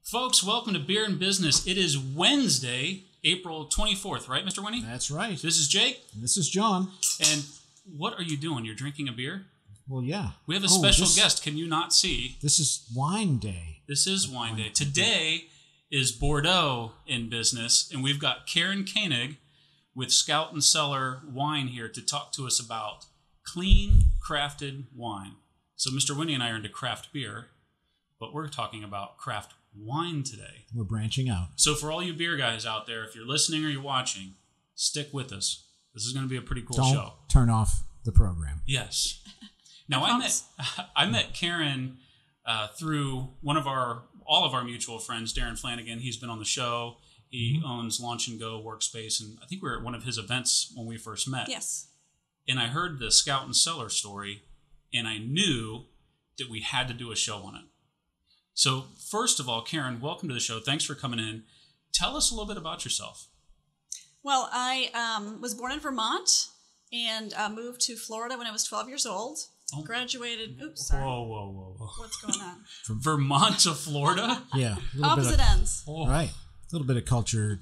Folks, welcome to Beer and Business. It is Wednesday, April 24th, right, Mr. Winnie? That's right. This is Jake. And this is John. And what are you doing? You're drinking a beer? Well, yeah. We have a special guest. Can you not see? This is wine day. This is wine day. Today is Bordeaux in business, and we've got Karen Koenig with Scout Cellar wine here to talk to us about clean, crafted wine. So Mr. Winnie and I are into craft beer, but we're talking about craft wine today. We're branching out. So for all you beer guys out there, if you're listening or you're watching, stick with us. This is going to be a pretty cool show. Don't turn off the program. Yes. Now I met Karen through all of our mutual friends, Darren Flanagan. He's been on the show. He owns Launch and Go Workspace, and I think we were at one of his events when we first met. Yes. And I heard the Scout Cellar story, and I knew that we had to do a show on it. So first of all, Karen, welcome to the show. Thanks for coming in. Tell us a little bit about yourself. Well, I was born in Vermont and moved to Florida when I was 12 years old. Oh. Graduated. Oops, sorry. Whoa. What's going on? From Vermont to Florida? Yeah. Opposite ends. Oh. Right. A little bit of culture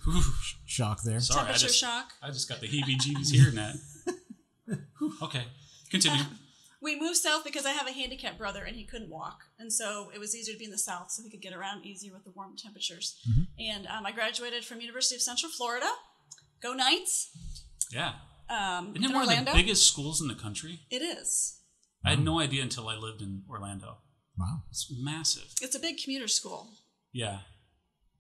shock there. Sorry, Temperature shock. I just got the heebie-jeebies hearing that. Okay, continue. We moved south because I have a handicapped brother and he couldn't walk. And so it was easier to be in the south so he could get around easier with the warm temperatures. And I graduated from University of Central Florida. Go Knights. Yeah. Isn't it in one Orlando? of the biggest schools in the country? It is. I had no idea until I lived in Orlando. Wow. It's massive. It's a big commuter school. Yeah.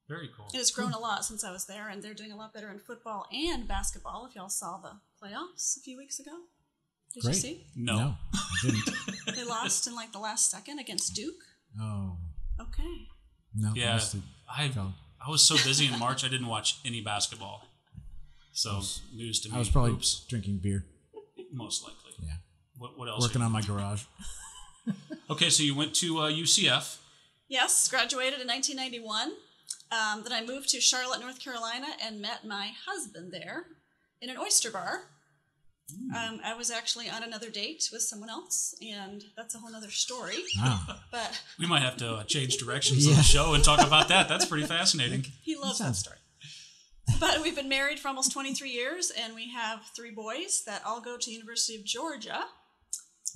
Very cool. It has grown a lot since I was there, and they're doing a lot better in football and basketball, if y'all saw the playoffs a few weeks ago. Did Great. you see? No. I didn't. They lost in like the last second against Duke. Oh. Okay. No. Yeah. I was so busy in March, I didn't watch any basketball. So, news to me. I was probably Oops. drinking beer. Most likely. Yeah. What else? Working on my garage. Okay, so you went to UCF. Yes, graduated in 1991. Then I moved to Charlotte, North Carolina, and met my husband there in an oyster bar. I was actually on another date with someone else, and that's a whole other story. Wow. But We might have to change directions of the show and talk about that. That's pretty fascinating. he loves that story. But we've been married for almost 23 years, and we have 3 boys that all go to the University of Georgia.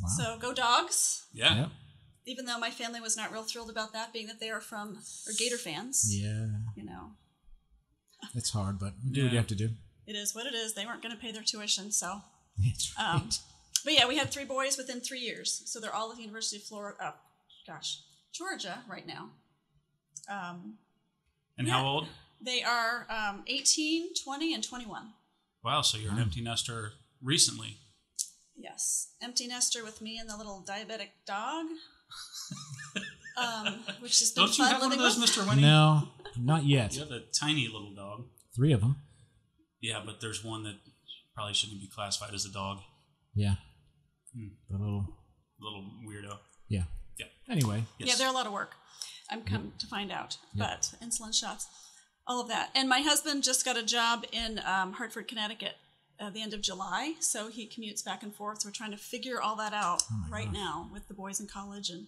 Wow. So go Dogs. Yeah. Yep. Even though my family was not real thrilled about that, being that they are Gator fans. Yeah. You know. It's hard, but do what you have to do. It is what it is. They weren't going to pay their tuition, so. That's right. But yeah, we had 3 boys within 3 years. So they're all at the University of Florida. Georgia right now. And how old? They are 18, 20, and 21. Wow, so you're an empty nester recently. Yes. Empty nester with me and the little diabetic dog. Which has been Don't you fun have one of living those, with. Mr. Winnie? No, not yet. You have a tiny little dog. 3 of them. Yeah, but there's one that probably shouldn't be classified as a dog. Yeah. The little weirdo. Yeah. Yeah. Anyway. Yes. Yeah, they're a lot of work. I'm come to find out. But insulin shots, all of that. And my husband just got a job in Hartford, Connecticut at the end of July. So he commutes back and forth. So we're trying to figure all that out right now with the boys in college and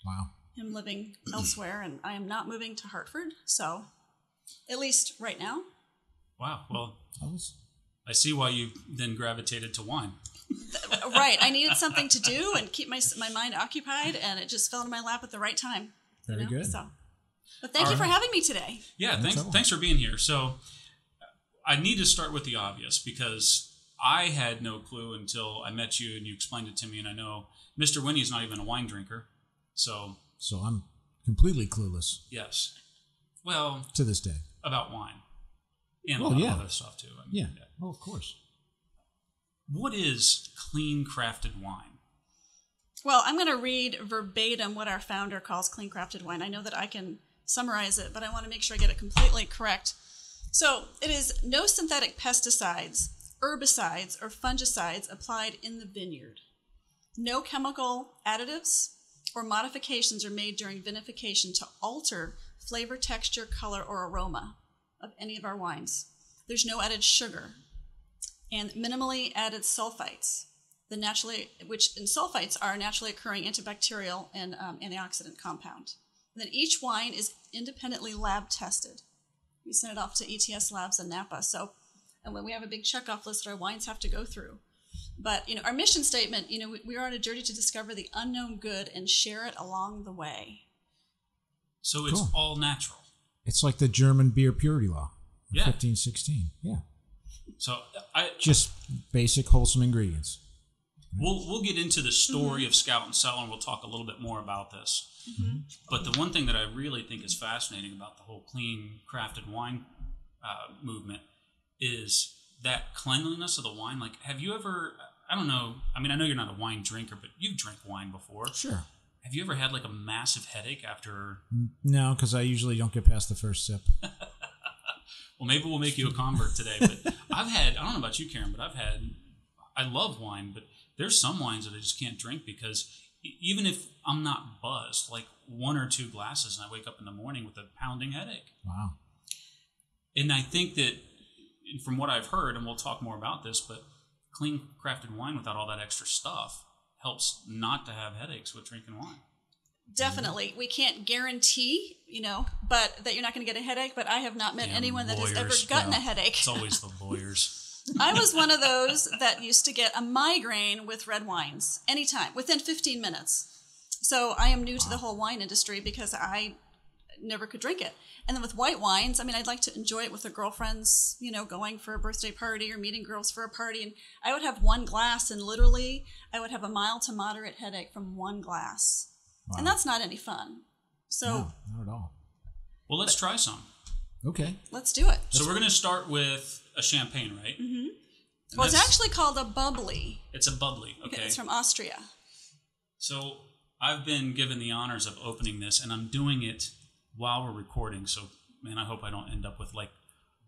Wow. him living elsewhere. And I am not moving to Hartford. So at least right now. Wow. Well, That was I see why you then gravitated to wine. Right. I needed something to do and keep my mind occupied. And it just fell into my lap at the right time. very good. So, but thank you for having me today. Yeah, thanks for being here. So I need to start with the obvious because I had no clue until I met you and you explained it to me. And I know Mr. Winnie's not even a wine drinker. So I'm completely clueless yes. Well, to this day. about wine. And a Well, lot yeah. of other stuff too. I mean, Yeah. Well, of course. What is clean crafted wine? Well, I'm going to read verbatim what our founder calls clean crafted wine. I know that I can summarize it, but I want to make sure I get it completely correct. So it is no synthetic pesticides, herbicides, or fungicides applied in the vineyard. No chemical additives or modifications are made during vinification to alter flavor, texture, color, or aroma of any of our wines. There's no added sugar and minimally added sulfites, which in sulfites are a naturally occurring antibacterial and antioxidant compound. And then each wine is independently lab tested. We send it off to ETS Labs in Napa. So, and when we have a big checkoff list that our wines have to go through. But, our mission statement, we are on a journey to discover the unknown good and share it along the way. So it's all natural. It's like the German beer purity law of Yeah. 1516. Yeah. So Just basic wholesome ingredients. we'll get into the story of Scout and Cellar, and we'll talk a little bit more about this. Mm-hmm. But the one thing that I really think is fascinating about the whole clean crafted wine movement is that cleanliness of the wine. Like, have you ever, I don't know, I mean, I know you're not a wine drinker, but you've drank wine before. Sure. Have you ever had like a massive headache after? No, because I usually don't get past the first sip. Well, maybe we'll make you a convert today. But I've had, I don't know about you, Karen, but I love wine, but there's some wines that I just can't drink because even if I'm not buzzed, like 1 or 2 glasses and I wake up in the morning with a pounding headache. Wow. And I think that from what I've heard, and we'll talk more about this, but clean crafted wine without all that extra stuff helps not to have headaches with drinking wine. Definitely. We can't guarantee, but that you're not going to get a headache, but I have not met anyone that has ever gotten a headache. It's always the lawyers. I was one of those that used to get a migraine with red wines anytime, within 15 minutes. So I am new to the whole wine industry because I never could drink it. And then with white wines, I mean, I'd like to enjoy it with the girlfriends, going for a birthday party or meeting girls for a party. And I would have 1 glass and literally I would have a mild to moderate headache from 1 glass. Wow. And that's not any fun. So No, not at all. Well, let's try some. Okay. Let's do it. So we're going to start with a champagne, right? Mm-hmm. Well, it's actually called a bubbly. It's a bubbly, okay. It's from Austria. So I've been given the honors of opening this, and I'm doing it while we're recording. So, man, I hope I don't end up with like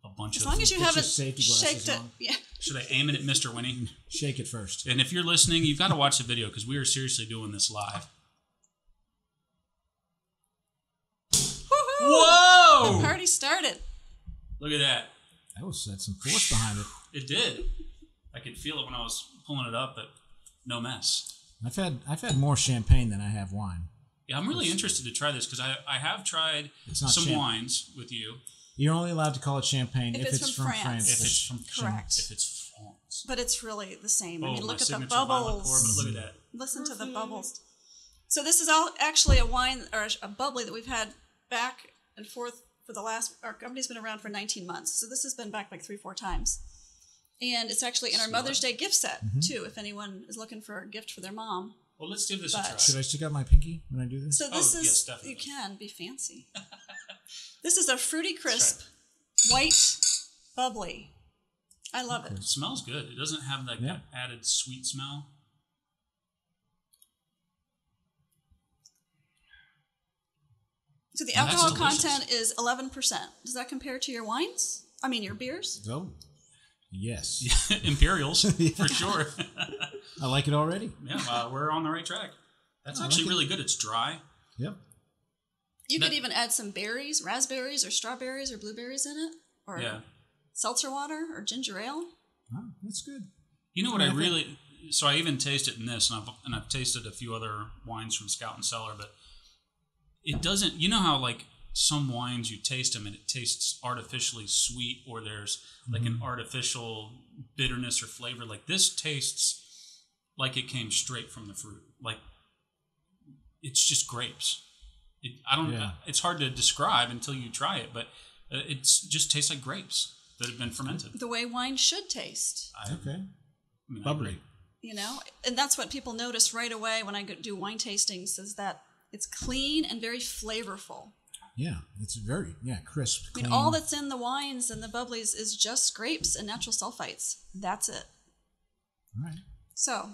a bunch of... As long as you haven't safety glasses shaked it. on. Yeah. Should I aim it at Mr. Winnie? Shake it first. And if you're listening, you've got to watch the video because we are seriously doing this live. Woohoo! Whoa! The party started. Look at that. That's some force behind it. It did. I could feel it when I was pulling it up, but no mess. I've had more champagne than I have wine. Yeah, I'm really interested to try this because I have tried some wines with you. You're only allowed to call it champagne if it's from France. If it's from Correct. If it's France. But it's really the same. Oh, I mean, look at the signature violet bubbles. pour, but look at that. Listen to the bubbles. So this is all actually a wine or a bubbly that we've had back and forth for the last. Our company's been around for 19 months, so this has been back like 3-4 times. And it's actually in our Mother's Day gift set too. If anyone is looking for a gift for their mom. Well, let's give this a try. Should I stick out my pinky when I do this? So this is yes, definitely. you can be fancy. This is a fruity crisp, white bubbly. I love it. It smells good. It doesn't have that added sweet smell. So the alcohol content is 11%. Does that compare to your wines? I mean, your beers? Oh, yes. Imperials, for sure. I like it already. Yeah, we're on the right track. That's actually really good. It's dry. Yep. You could even add some berries, raspberries or strawberries or blueberries in it. Or seltzer water or ginger ale. Oh, that's good. You know what I really... So I even tasted in this, and I've tasted a few other wines from Scout and Cellar, but it doesn't... You know how, like, some wines, you taste them and it tastes artificially sweet, or there's, like, an artificial bitterness or flavor. Like, this tastes like it came straight from the fruit. Like, it's just grapes. It's hard to describe until you try it, but it just tastes like grapes that have been fermented. The way wine should taste. Okay. Bubbly. You know, and that's what people notice right away when I do wine tastings is that it's clean and very flavorful. Yeah, it's very, crisp, clean. I mean, all that's in the wines and the bubblies is just grapes and natural sulfites. That's it. All right. So.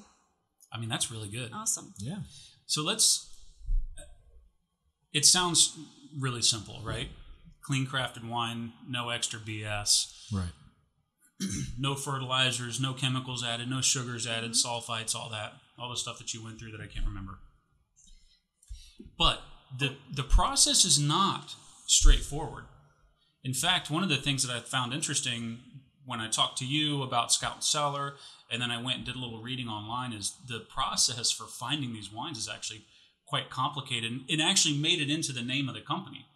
I mean, that's really good. Awesome. Yeah. So it sounds really simple, right? Clean crafted wine, no extra BS. Right. No fertilizers, no chemicals added, no sugars added, sulfites, all the stuff that you went through that I can't remember. But the process is not straightforward. In fact, one of the things that I found interesting when I talked to you about Scout Cellar, and then I went and did a little reading online, is the process for finding these wines is actually quite complicated, and it actually made it into the name of the company.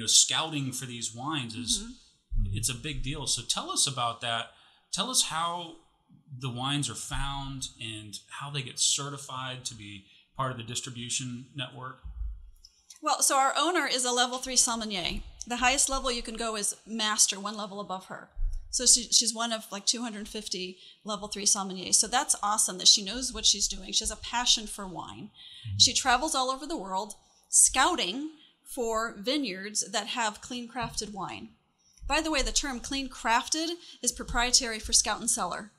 Scouting for these wines it's a big deal. So tell us about that. Tell us how the wines are found and how they get certified to be part of the distribution network. Well, so our owner is a level 3 sommelier. The highest level you can go is master, one level above her. So she's one of like 250 level 3 sommeliers. So that's awesome that she knows what she's doing. She has a passion for wine. She travels all over the world scouting for vineyards that have clean crafted wine. By the way, the term clean crafted is proprietary for Scout Cellar.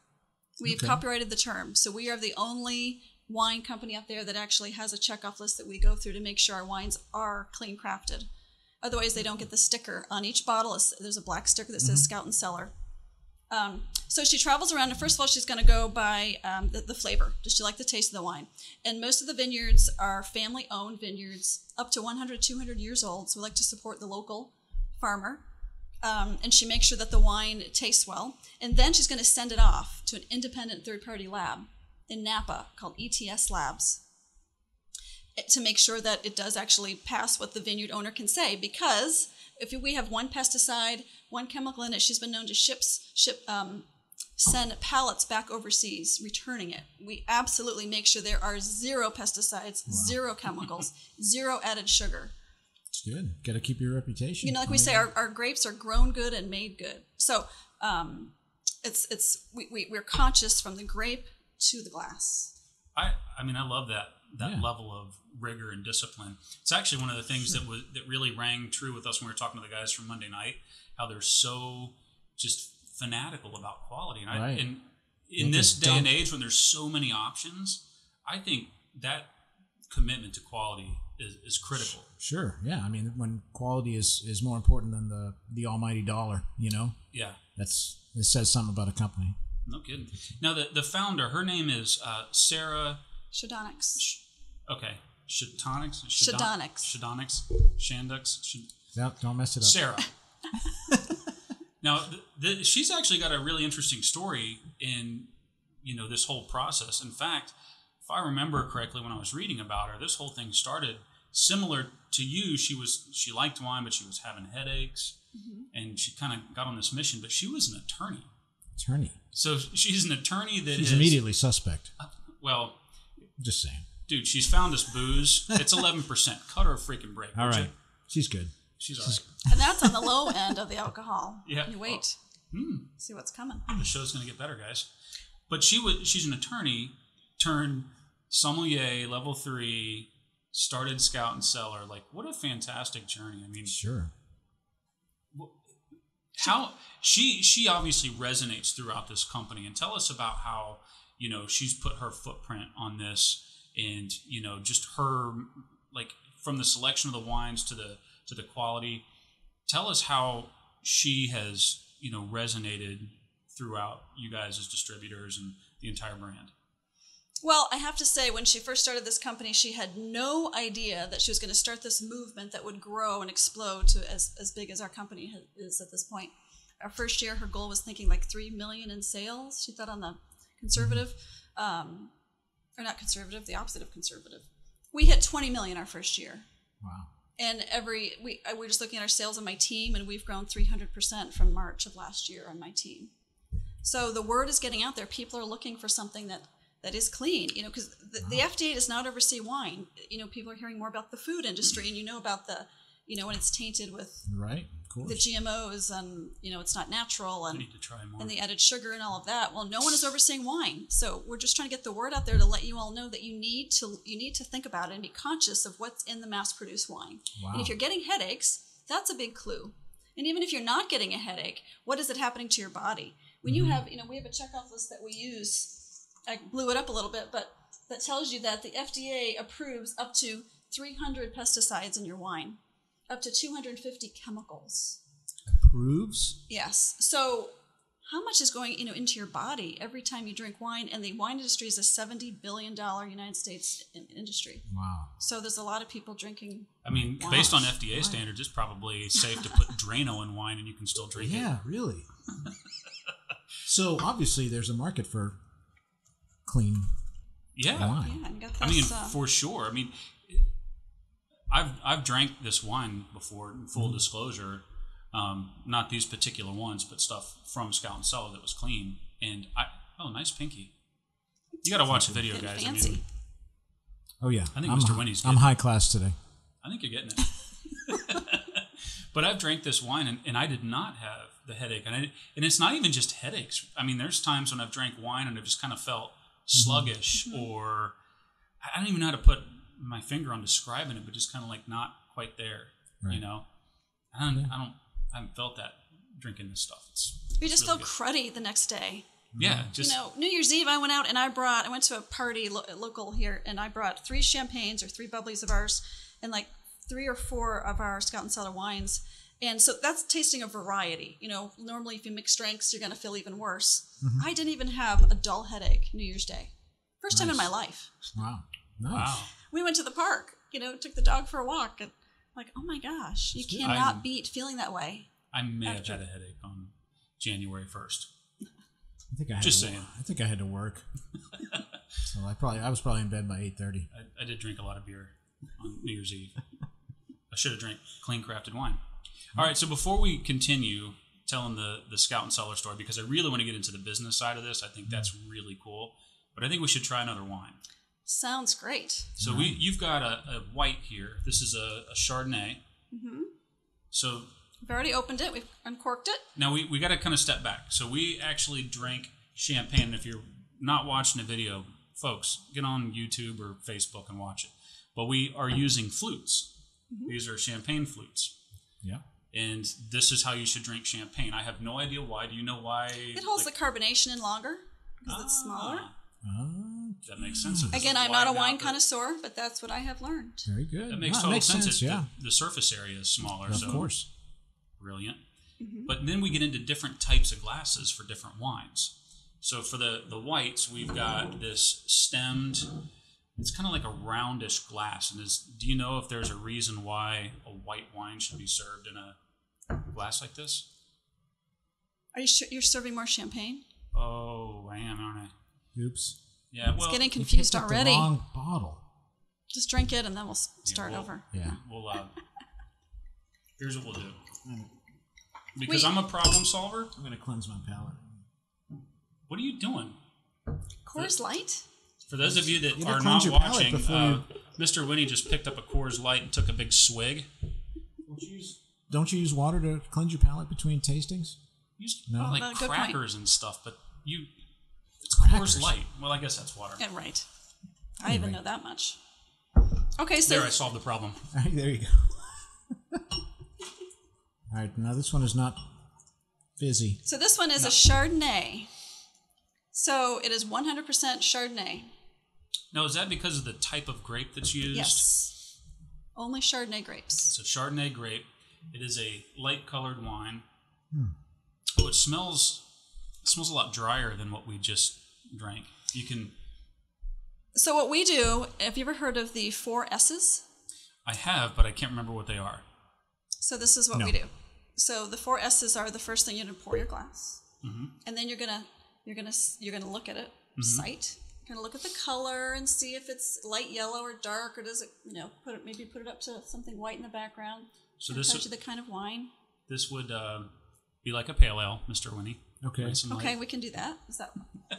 We've copyrighted the term. So we are the only wine company out there that actually has a checkoff list that we go through to make sure our wines are clean crafted. Otherwise, they don't get the sticker. On each bottle, there's a black sticker that says Scout Cellar. So she travels around, and first of all, she's going to go by the flavor. Does she like the taste of the wine? And most of the vineyards are family-owned vineyards, up to 100, 200 years old. So we like to support the local farmer. And she makes sure that the wine tastes well. And then she's going to send it off to an independent third-party lab in Napa called ETS Labs to make sure that it does actually pass what the vineyard owner can say. Because if we have one pesticide, one chemical in it, she's been known to send pallets back overseas, returning it. We absolutely make sure there are 0 pesticides, 0 chemicals, 0 added sugar. It's good. Got to keep your reputation. Like we say, our grapes are grown good and made good. So we're conscious from the grape to the glass. I love that level of rigor and discipline. It's actually one of the things that really rang true with us when we were talking to the guys from Monday night, how they're so just fanatical about quality. And in this day and age when there's so many options, I think that commitment to quality is critical. Sure. Yeah. When quality is more important than the almighty dollar, Yeah. It says something about a company. No kidding. Now the founder, her name is Sarah Shadonix. Okay. Shadonix. No, don't mess it up. Sarah. Now, she's actually got a really interesting story in, this whole process. In fact, if I remember correctly, when I was reading about her, this whole thing started similar to you. She liked wine, but she was having headaches, and she kind of got on this mission. But she was an attorney. So she's an attorney that she's immediately suspect. Well, just saying, dude, she's found us booze. It's 11%. Cut her a freaking break. All right, she's good. She's all right. And that's on the low end of the alcohol. Yeah. You wait. See what's coming. The show's going to get better, guys. But she's an attorney turned sommelier, level 3, started Scout Cellar. Like, what a fantastic journey. Sure. How she obviously resonates throughout this company. And tell us about how, she's put her footprint on this and, just her, like, from the selection of the wines to the quality. Tell us how she has, resonated throughout you guys as distributors and the entire brand. Well, I have to say, when she first started this company, she had no idea that she was going to start this movement that would grow and explode to as big as our company is at this point. Our first year, her goal was thinking like $3 million in sales. She thought on the conservative, or not conservative, the opposite of conservative. We hit $20 million our first year. Wow. And we're just looking at our sales on my team, and we've grown 300% from March of last year on my team. So the word is getting out there. People are looking for something that is clean, because the FDA does not oversee wine. People are hearing more about the food industry, and about the, when it's tainted with right, of course, the GMOs and, it's not natural and, I need to try more. And the added sugar and all of that. Well, no one is overseeing wine. So we're just trying to get the word out there to let you all know that you need to think about it and be conscious of what's in the mass-produced wine. Wow. And if you're getting headaches, that's a big clue. And even if you're not getting a headache, what is it happening to your body? When you have, we have a checkoff list that we use. I blew it up a little bit, but that tells you that the FDA approves up to 300 pesticides in your wine, up to 250 chemicals. Approves? Yes. So how much is going, into your body every time you drink wine? And the wine industry is a $70 billion United States industry. Wow. So there's a lot of people drinking. Based on FDA standards, it's probably safe to put Drano in wine and you can still drink it. Yeah, really. So obviously there's a market for clean wine. Yeah, and got this, for sure. I've drank this wine before. Full disclosure, not these particular ones, but stuff from Scout Cellar that was clean. And nice pinky. You got to watch the video, guys. Fancy. I mean, Oh yeah, I think Mr. Winnie's I'm getting high class today. I think you're getting it. But I've drank this wine, and I did not have the headache. And it's not even just headaches. I mean, there's times when I've drank wine and I've just kind of felt sluggish, or I don't even know how to put my finger on describing it, but just kind of like not quite there. Right. You know, I haven't felt that drinking this stuff. You just really feel cruddy the next day. Yeah, just New Year's Eve, I went out and I went to a party local here, and I brought 3 champagnes or 3 bubblies of ours, and like 3 or 4 of our Scout and Cellar wines. And so that's tasting a variety. Normally if you mix drinks, you're going to feel even worse. I didn't even have a dull headache New Year's Day. First time in my life. Wow. Nice. wow. We went to the park, took the dog for a walk, and like, oh my gosh, you cannot beat feeling that way. I may have had a headache on January 1st. I think I had Just to, saying. I think I had to work. So I was probably in bed by 8:30. I did drink a lot of beer on New Year's Eve. I should have drank clean crafted wine. All right, so before we continue telling the Scout and Cellar story, because I really want to get into the business side of this, I think that's really cool. But I think we should try another wine. Sounds great. So you've got a white here. This is a Chardonnay. Mm-hmm. So We've already opened it. We've uncorked it. now we got to kind of step back. So we actually drank champagne. And if you're not watching the video, folks, get on YouTube or Facebook and watch it. But we are using flutes. Mm-hmm. These are champagne flutes. Yeah. And this is how you should drink champagne. I have no idea why. Do you know why? It holds the carbonation in longer because it's smaller. That makes sense. Again, I'm not a wine connoisseur, but that's what I have learned. Very good. That makes No, it total makes sense. Yeah. The surface area is smaller. Of so course. Brilliant. Mm-hmm. But then we get into different types of glasses for different wines. So for the whites, we've got this stemmed, it's kind of like a roundish glass. And do you know if there's a reason why a white wine should be served in a glass like this? Are you sure you're serving more champagne? Oh, I am, aren't I? Oops. Yeah, well, It's getting You confused picked up already. The wrong bottle. Just drink it and then we'll start over. Yeah. we'll here's what we'll do. Because I'm a problem solver. I'm going to cleanse my palate. What are you doing? Coors Light? For those of you that You are gotta not cleanse your palate watching, before Mr. Winnie just picked up a Coors Light and took a big swig. Don't you use water to cleanse your palate between tastings? Used No. like Good point. crackers and stuff, but it's Crackers? Coors Light. Well, I guess that's water. Yeah, right. I even know that much. Okay, so There, I solved the problem. All right, there you go. All right, now this one is not fizzy. so this one is a Chardonnay. So it is 100% Chardonnay. Now, is that because of the type of grape that's used? Yes. Only Chardonnay grapes. It's a Chardonnay grape. It is a light-colored wine. Oh, it smells a lot drier than what we just drank. You can... So what we do, have you ever heard of the 4 S's? I have, but I can't remember what they are. So this is what No. we do. So the 4 S's are the first thing you're gonna pour your glass, and then you're gonna look at it, sight. You're gonna look at the color and see if it's light yellow or dark, or does it, put it up to something white in the background. So It'll this tells you the kind of wine. This would be like a pale ale, Mr. Winnie. Okay. Right, some Okay, light. we can do that. Is that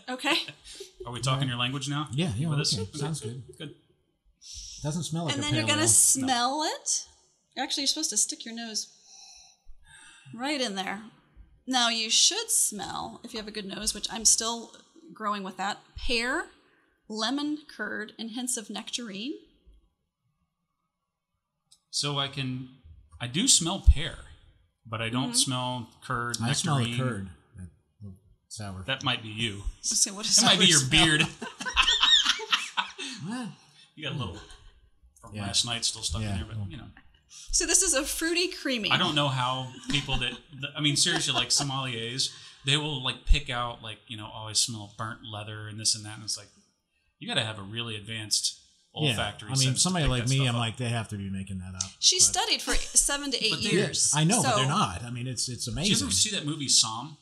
okay? Are we talking your language now? Yeah, With okay. this? Sounds good. Good. Doesn't smell like And a then you're pale gonna ale. smell it. Actually, you're supposed to stick your nose right in there. Now you should smell, if you have a good nose, which I'm still growing with that, pear, lemon curd, and hints of nectarine. So I do smell pear, but I don't smell curd, nectarine. I smell the curd. That little sour. That might be you. Let's see, what is That might be your beard. What? You got a little from Yeah. last night still stuck in Yeah. there, but So this is a fruity creamy. I don't know how people seriously, like sommeliers, they will like pick out like, oh, I smell burnt leather and this and that. And it's like, you got to have a really advanced olfactory sense. I mean, to somebody pick like that me, stuff I'm up. like, they have to be making that up. She But- studied for 7 to 8 But they- years. I know, but so they're not. I mean, it's Did you amazing. ever see that movie Somm?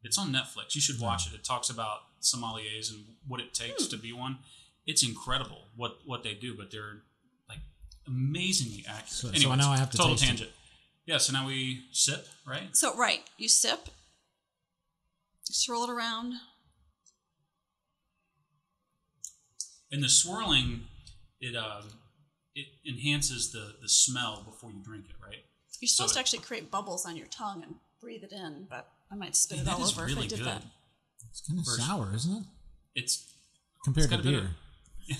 It's on Netflix. You should watch it. It talks about sommeliers and what it takes to be one. It's incredible what they do, but they're like amazingly accurate. So Anyways, now I have to total taste it. tangent. Yeah, so now we sip, right? So, you sip, swirl it around. And the swirling, it enhances the smell before you drink it, right? You're supposed to actually create bubbles on your tongue and breathe it in, but I might spit it that all is over really if I did good. that. It's kind of sour, isn't it? It's Compared it's to got a bit beer.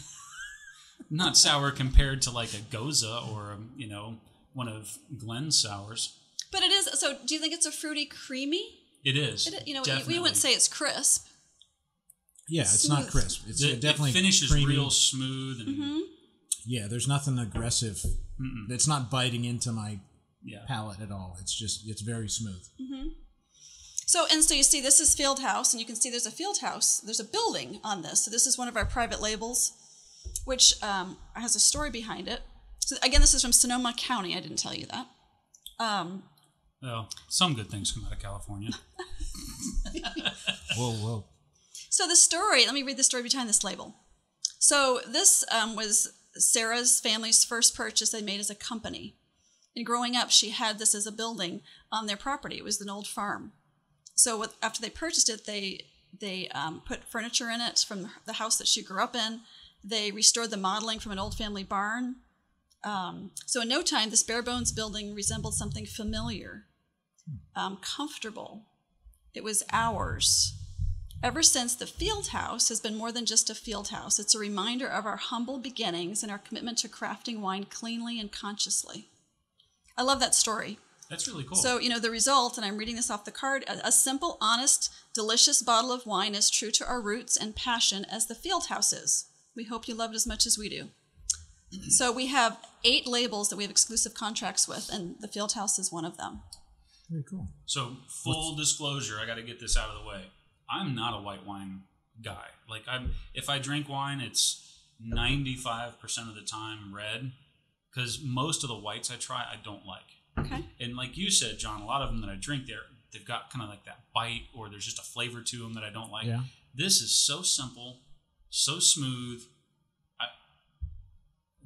not sour compared to like a Goza or one of Glen's sours. But it is. So, do you think it's a fruity, creamy? It is. We wouldn't say it's crisp. Yeah, it's not crisp. It's definitely it finishes creamy. real smooth and Yeah, there's nothing aggressive. It's not biting into my palate at all. It's very smooth. So you see this is Field House, and you can see there's a field house. There's a building on this. So this is one of our private labels, which has a story behind it. So again, this is from Sonoma County. I didn't tell you that. Well, some good things come out of California. Whoa. So the story, let me read the story behind this label. So this was Sarah's family's first purchase they made as a company. And growing up, she had this as a building on their property. It was an old farm. So after they purchased it, they put furniture in it from the house that she grew up in. They restored the modeling from an old family barn. So in no time, this bare bones building resembled something familiar, comfortable. It was ours. Ever since, the field house has been more than just a field house. It's a reminder of our humble beginnings and our commitment to crafting wine cleanly and consciously. I love that story. That's really cool. So, the result, and I'm reading this off the card, a simple, honest, delicious bottle of wine as true to our roots and passion as the field house is. We hope you love it as much as we do. So we have 8 labels that we have exclusive contracts with, and the field house is one of them. Very cool. So full disclosure, I got to get this out of the way. I'm not a white wine guy. Like if I drink wine, it's 95% of the time red, because most of the whites I try, I don't like. Okay. And like you said, John, a lot of them that I drink they've got kind of like that bite, or there's just a flavor to them that I don't like. Yeah. This is so simple, so smooth.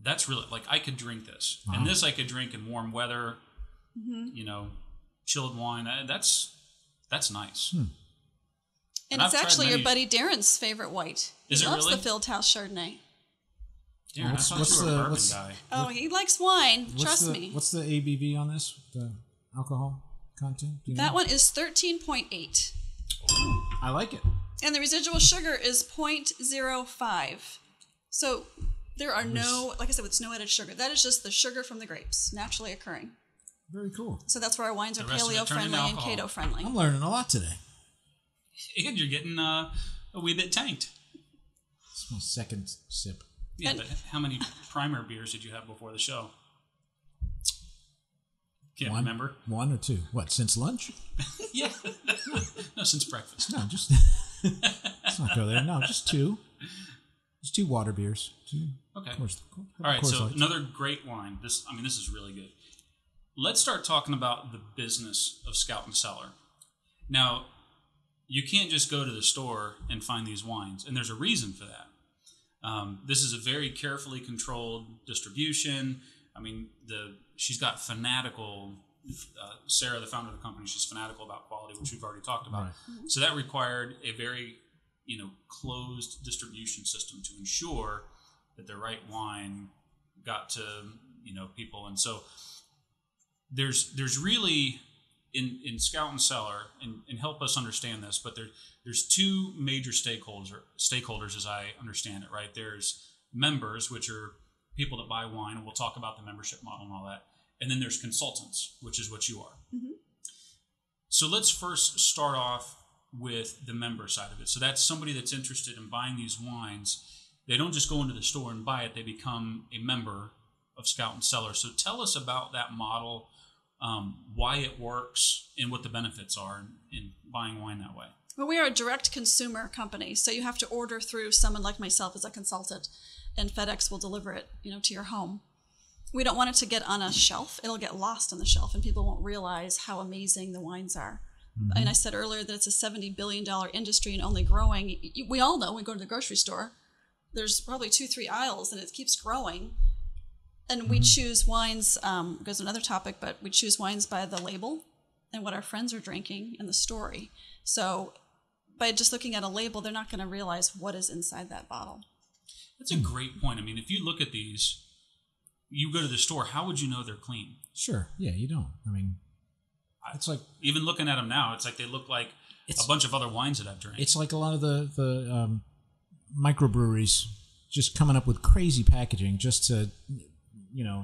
That's really, like, I could drink this. Wow. And this I could drink in warm weather, chilled wine. That's nice. And it's actually your buddy Darren's favorite white. Is he it loves really? the field house Chardonnay. Darren, I thought you were a bourbon guy. Oh, he likes wine. Trust me. What's the ABV on this? The alcohol content? Do you know? That one is 13.8. I like it. And the residual sugar is 0.05. So there are like I said, it's no added sugar. That is just the sugar from the grapes, naturally occurring. Very cool. So that's why our wines are The rest of it paleo turned into friendly and alcohol. keto friendly. I'm learning a lot today. And you're getting a wee bit tanked. It's my second sip. Yeah, but how many primer beers did you have before the show? Can't remember. 1 or 2. What, since lunch? Yeah. No, since breakfast. No, just... let's not go there. No, just 2. Just 2 water beers. 2. Okay. All right, so another great wine. This is really good. Let's start talking about the business of Scout Cellar. Now, you can't just go to the store and find these wines, and there's a reason for that. This is a very carefully controlled distribution. I mean, she's got fanatical, Sarah, the founder of the company, she's fanatical about quality, which we've already talked about. Right. So that required a very, closed distribution system to ensure that the right wine got to, people. And so there's really, in Scout Cellar, and help us understand this, but there's 2 major stakeholders as I understand it, right? There's members, which are people that buy wine, and we'll talk about the membership model and all that. And then there's consultants, which is what you are. Mm-hmm. So let's first start off with the member side of it. So that's somebody that's interested in buying these wines. They don't just go into the store and buy it, they become a member of Scout Cellar. So tell us about that model, why it works, and what the benefits are in buying wine that way. Well, we are a direct consumer company, so you have to order through someone like myself as a consultant, and FedEx will deliver it, to your home. We don't want it to get on a shelf. It'll get lost on the shelf, and people won't realize how amazing the wines are. Mm-hmm. I mean, I said earlier that it's a $70 billion industry and only growing. We all know when we go to the grocery store, there's probably 2-3 aisles, and it keeps growing. And we choose wines, goes to another topic, but we choose wines by the label and what our friends are drinking and the story. So by just looking at a label, they're not going to realize what is inside that bottle. That's a great point. I mean, if you look at these, you go to the store, how would you know they're clean? Sure. Yeah, you don't. I mean, it's like... Even looking at them now, it's like they look like a bunch of other wines that I've drank. It's like a lot of the microbreweries just coming up with crazy packaging just to...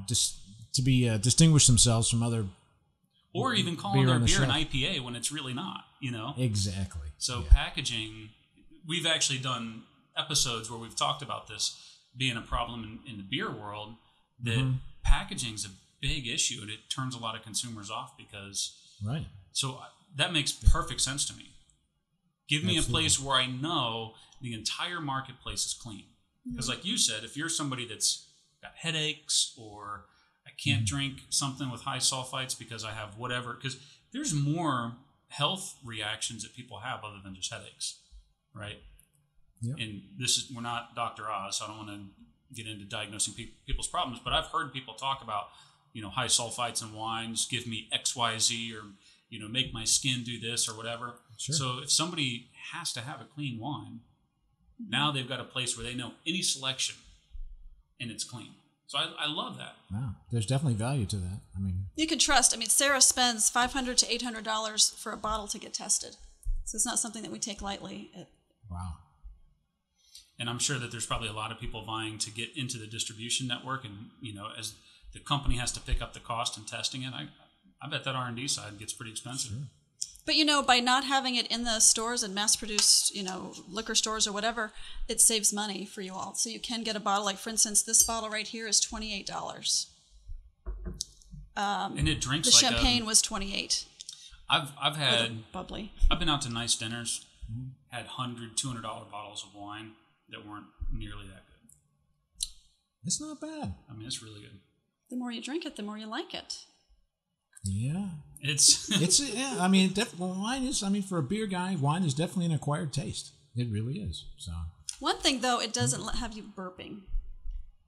just to be distinguish themselves from other, or even calling their beer an IPA when it's really not. Exactly. So packaging, we've actually done episodes where we've talked about this being a problem in the beer world. That packaging's a big issue, and it turns a lot of consumers off because. Right. So that makes perfect sense to me. Give me a place where I know the entire marketplace is clean, because, like you said, if you're somebody that's got headaches, or I can't drink something with high sulfites because I have whatever, because there's more health reactions that people have other than just headaches, right? Yep. And we're not Dr. Oz, so I don't want to get into diagnosing people's problems, but I've heard people talk about, high sulfites in wines give me XYZ, or, make my skin do this or whatever. Sure. So if somebody has to have a clean wine, now they've got a place where they know any selection and it's clean. So I love that. Wow. There's definitely value to that. I mean, you can trust. I mean, Sarah spends $500 to $800 for a bottle to get tested. So it's not something that we take lightly. Wow. And I'm sure that there's probably a lot of people vying to get into the distribution network, and as the company has to pick up the cost in testing it, I bet that R&D side gets pretty expensive. Sure. But by not having it in the stores and mass-produced, liquor stores or whatever, it saves money for you all. So you can get a bottle, like for instance, this bottle right here is $28. And it drinks the champagne was $28. I've had bubbly. I've been out to nice dinners, had $100, $200 bottles of wine that weren't nearly that good. It's not bad. I mean, it's really good. The more you drink it, the more you like it. Yeah, it's yeah. I mean, wine is. I mean, for a beer guy, wine is definitely an acquired taste. It really is. So one thing though, it doesn't have you burping.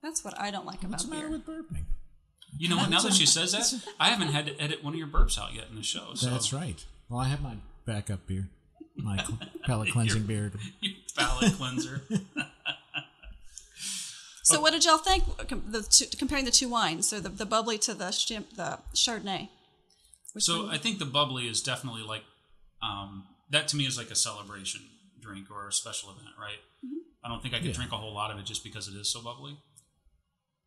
That's what I don't like about beer. What's the matter with burping? You know what? Now that she says that, I haven't had to edit one of your burps out yet in the show. So. That's right. Well, I have my backup beer, my palate cleansing beer. Your palate cleanser. So what did y'all think? Comparing the two wines, so the bubbly to the Chardonnay. I think the bubbly is definitely like, that to me is like a celebration drink or a special event, right? Mm-hmm. I don't think I could drink a whole lot of it just because it is so bubbly.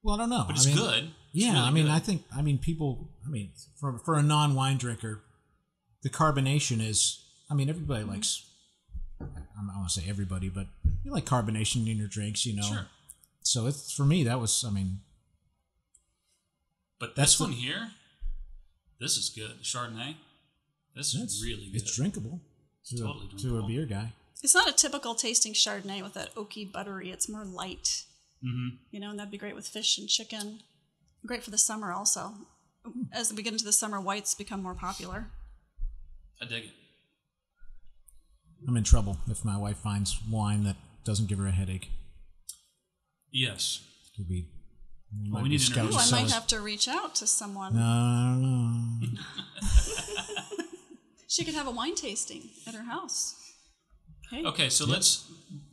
Well, I don't know. But it's good. Yeah, really good. People, for a non-wine drinker, the carbonation is, everybody likes, I don't want to say everybody, but you like carbonation in your drinks, Sure. So for me, that was, But this one here, this is good. Chardonnay, this is really good. It's drinkable. Totally drinkable. To a beer guy. It's not a typical tasting Chardonnay with that oaky, buttery. It's more light. Mm-hmm. And that'd be great with fish and chicken. Great for the summer also. As we get into the summer, whites become more popular. I dig it. I'm in trouble if my wife finds wine that doesn't give her a headache. Yes. Could be. We need to I might have to reach out to someone. No. She could have a wine tasting at her house. Okay, so let's,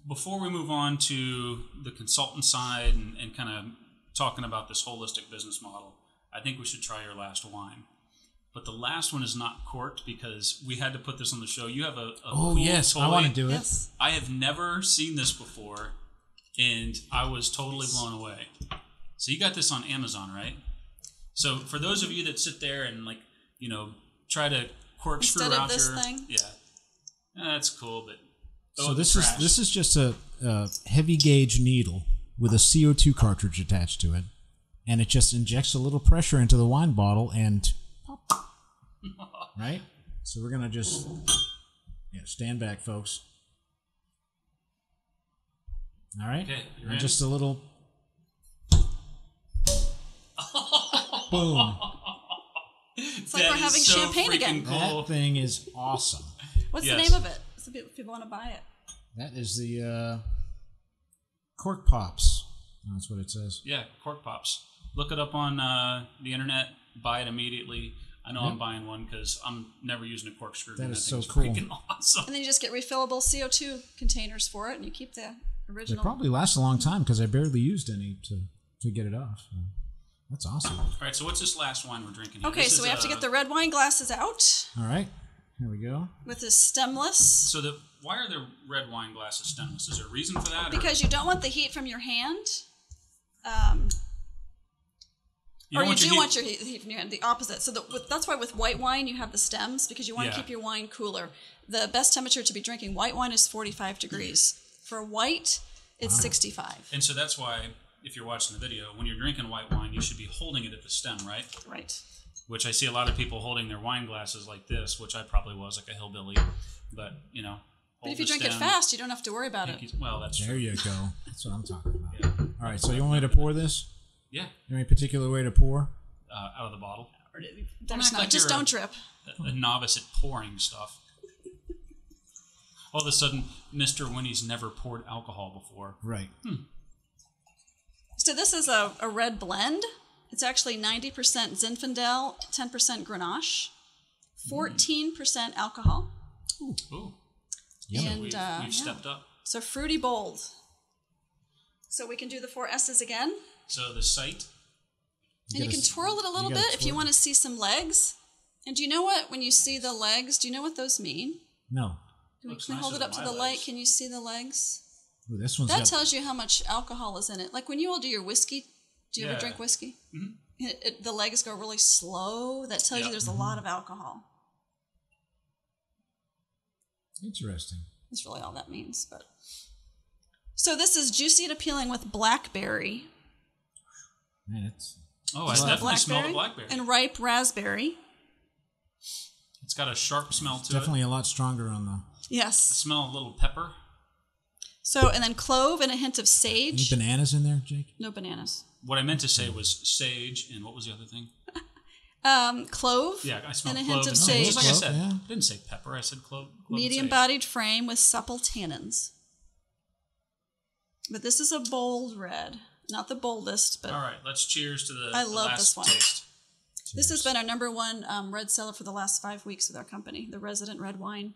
before we move on to the consultant side and kind of talking about this holistic business model, I think we should try your last wine. But the last one is not corked because we had to put this on the show. You have a cool toy. I want to do it. Yes. I have never seen this before, and I was totally blown away. So you got this on Amazon, right? So for those of you that sit there and try to corkscrew out this thing? Yeah, that's cool. But so this is just a heavy gauge needle with a CO2 cartridge attached to it, and it just injects a little pressure into the wine bottle and pop. Right. So we're gonna just stand back, folks. All right. Okay. And just a little. Boom. It's like we're having champagne again. Cool. That thing is awesome. What's the name of it? So people want to buy it. That is the Cork Pops. That's what it says. Yeah, Cork Pops. Look it up on the internet. Buy it immediately. I know I'm buying one because I'm never using a corkscrew. That is so thing's cool. Freaking awesome. And then you just get refillable CO2 containers for it, and you keep the They original. probably last a long time because I barely used any to get it off. So that's awesome. All right, so what's this last wine we're drinking here? Okay, This so we is, have to get the red wine glasses out All right, here we go. with this stemless. So why are the red wine glasses stemless? Is there a reason for that? Because you don't want the heat from your hand. You Or don't you want your do heat- want your heat from your hand, the opposite. So that's why with white wine you have the stems, because you want to Yeah. keep your wine cooler. The best temperature to be drinking white wine is 45 degrees. For white, it's 65. And so that's why, if you're watching the video, when you're drinking white wine, you should be holding it at the stem, right? Right. Which I see a lot of people holding their wine glasses like this, which I probably was like a hillbilly. But, you know, But hold if you the drink it stem. fast, you don't have to worry about it. Well, that's There true. you go. That's what I'm talking about. Yeah. All right, so you want me to pour this? Yeah, Any particular way to pour? out of the bottle. There's act not, like just you're don't trip. A novice at pouring stuff. All of a sudden, Mr. Winnie's never poured alcohol before. Right. So this is a red blend. It's actually 90% Zinfandel, 10% Grenache, 14% alcohol. Ooh, Yummy. And, we've yeah. stepped up. So fruity bold. So we can do the 4 S's again. So the site. And you can twirl it a little bit if you want to see some legs. And do you know what? When you see the legs, do you know what those mean? No. Can Looks we hold nicer it up than to my the light? legs. Can you see the legs? Ooh, this one's That got... tells you how much alcohol is in it. Like when you all do your whiskey, do you ever Yeah. drink whiskey? Mm-hmm. The legs go really slow. That tells you there's a lot of alcohol. Interesting. That's really all that means. But so this is juicy and appealing with blackberry. Man, it's... Oh, I definitely smell the blackberry. And ripe raspberry. It's got a sharp smell to definitely a lot stronger on the... I Yes. smell a little pepper. So, and then clove and a hint of Any sage. bananas in there, Jake? No bananas. What I meant to say was sage, and what was the other thing? Clove. Yeah, I smell and a clove. hint of and sage. Just like I Clove, said, yeah. I didn't say pepper. I said clove. Medium-bodied frame with supple tannins. But this is a bold red. Not the boldest, but All right, let's cheers to the, I the love last this one. taste. this has been our number one red seller for the last 5 weeks with our company, the Resident Red Wine.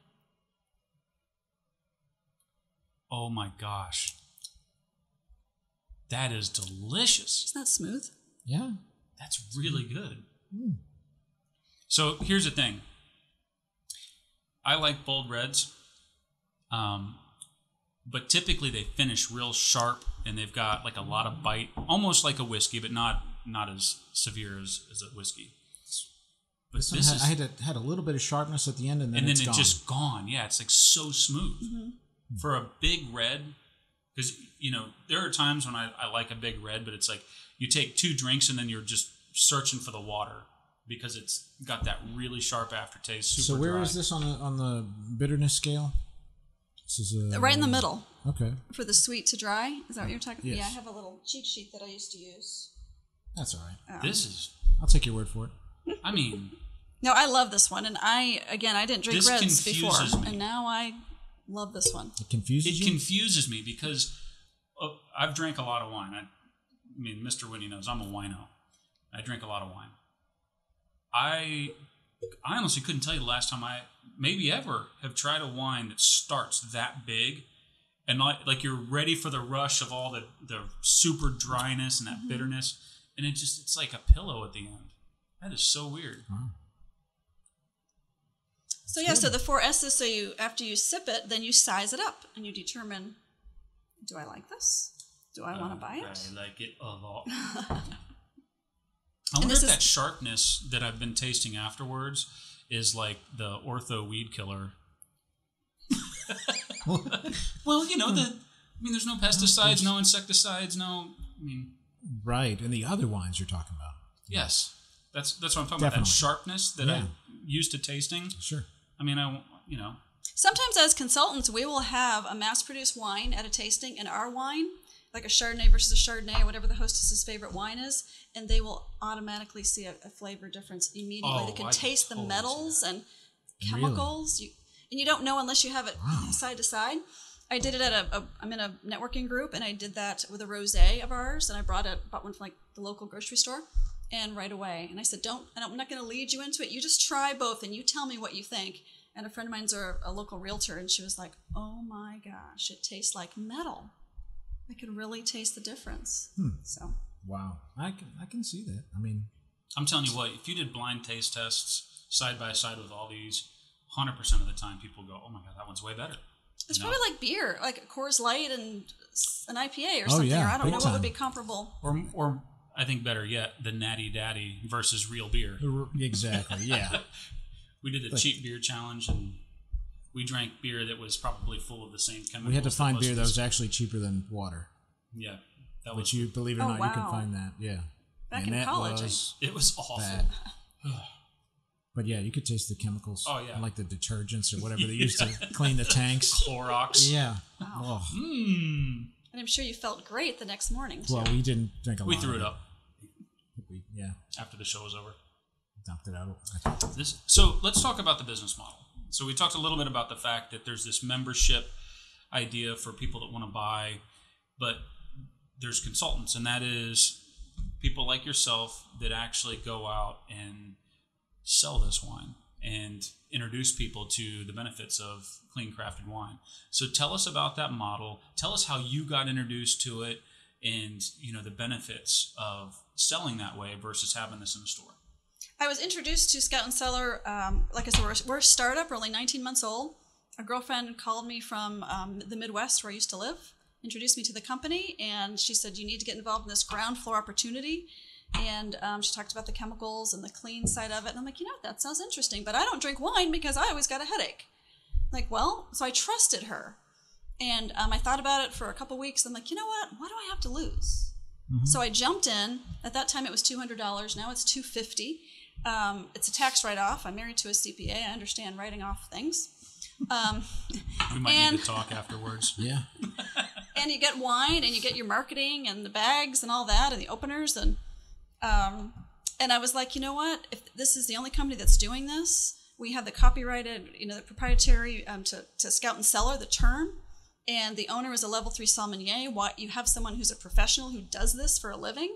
Oh my gosh. That is delicious. Isn't that smooth? Yeah. That's really good. So here's the thing. I like bold reds, but typically they finish real sharp and they've got like a lot of bite, almost like a whiskey, but not as severe as a whiskey. But This one had a little bit of sharpness at the end, and then it's gone. just gone. Yeah, it's like so smooth. For a big red, because, you know, there are times when I like a big red, but it's like you take 2 drinks and then you're just searching for the water because it's got that really sharp aftertaste. Super So where dry. is this on the bitterness scale? This is Right in the middle. Okay, For the sweet to dry. Is that what you're talking about? Yes. Yeah, I have a little cheat sheet that I used to use. that's all right. This is, I'll take your word for it. I mean, No, I love this one. And I didn't drink This reds before. confuses me. And now I love this one. It confuses it you. confuses me because I've drank a lot of wine. I mean, Mr. Winnie knows I'm a wino. I drink a lot of wine. I honestly couldn't tell you the last time maybe ever, have tried a wine that starts that big and like you're ready for the rush of all the super dryness and that bitterness, and it's like a pillow at the end. That is so weird. Wow. So yeah, so the 4 S's, so after you sip it, then you size it up and you determine, do I like this? Do I want to buy it? I like it a lot. I wonder this if is- that sharpness that I've been tasting afterwards is like the ortho weed killer. Well, you know, there's no pesticides, no insecticides, Right, and the other wines you're talking about. Yes. That's what I'm talking about. Definitely. That sharpness that Yeah. I'm used to tasting. Sure. I mean, Sometimes as consultants, we will have a mass-produced wine at a tasting, and our wine, like a Chardonnay versus a Chardonnay, or whatever the hostess's favorite wine is, and they will automatically see a flavor difference immediately. Oh, They can I taste the totally see metals that. and chemicals. And you don't know unless you have it side to side. I did it at I'm in a networking group, and I did that with a rosé of ours, and I bought one from like the local grocery store, and right away. And I said, I'm not going to lead you into it. You just try both, and you tell me what you think. And a friend of mine's a local realtor, and she was like, oh my gosh, it tastes like metal. I could really taste the difference. So. Wow. I can see that. I mean, I'm telling you what, if you did blind taste tests side by side with all these, 100% of the time people go, oh my God, that one's way better. It's probably like beer, like a Coors Light and an IPA or something. Or I don't know what would be comparable. Or I think better yet, the Natty Daddy versus real beer. Exactly, yeah. We did a cheap beer challenge, and we drank beer that was probably full of the same chemicals. We had to find beer that was actually cheaper than water. Yeah. Which you believe it or not, you can find that. Yeah. Back in college. It was awful. Bad. But yeah, you could taste the chemicals. Oh, yeah. Like the detergents or whatever they used to clean the tanks. Clorox. Yeah. Wow. Oh. And I'm sure you felt great the next morning, too. Well, we didn't drink a lot. We threw it up. Yeah. After the show was over. Dumped it out. So let's talk about the business model. So we talked a little bit about the fact that there's this membership idea for people that want to buy, but there's consultants, and that is people like yourself that actually go out and sell this wine and introduce people to the benefits of clean crafted wine. So tell us about that model. Tell us how you got introduced to it, and the benefits of selling that way versus having this in a store. I was introduced to Scout Cellar. Like I said, we're a startup. We're only 19 months old. A girlfriend called me from the Midwest where I used to live, introduced me to the company, and she said, you need to get involved in this ground floor opportunity. And she talked about the chemicals and the clean side of it. And I'm like, that sounds interesting, but I don't drink wine because I always got a headache. So I trusted her. And I thought about it for a couple weeks. I'm like, what do I have to lose? Mm-hmm. So I jumped in. At that time, it was $200. Now it's $250. It's a tax write-off. I'm married to a CPA. I understand writing off things. We might need to talk afterwards. Yeah. And you get wine, and you get your marketing and the bags and all that, and the openers, and I was like, if this is the only company that's doing this, we have the copyrighted, the proprietary to Scout Cellar, the term, and the owner is a level 3 sommelier. You have someone who's a professional who does this for a living.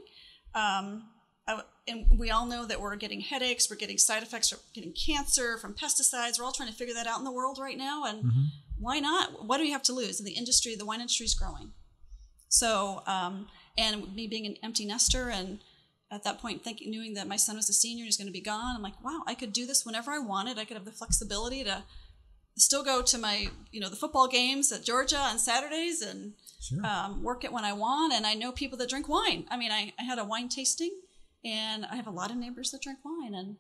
And we all know that we're getting headaches, we're getting side effects, we're getting cancer from pesticides. We're all trying to figure that out in the world right now. And why not? What do we have to lose? And the wine industry is growing. So, and me being an empty nester, and at that point knowing that my son was a senior and he's going to be gone, I'm like, wow, I could do this whenever I wanted. I could have the flexibility to still go to my, the football games at Georgia on Saturdays and work it when I want. And I know people that drink wine. I mean, I had a wine tasting. And I have a lot of neighbors that drink wine, and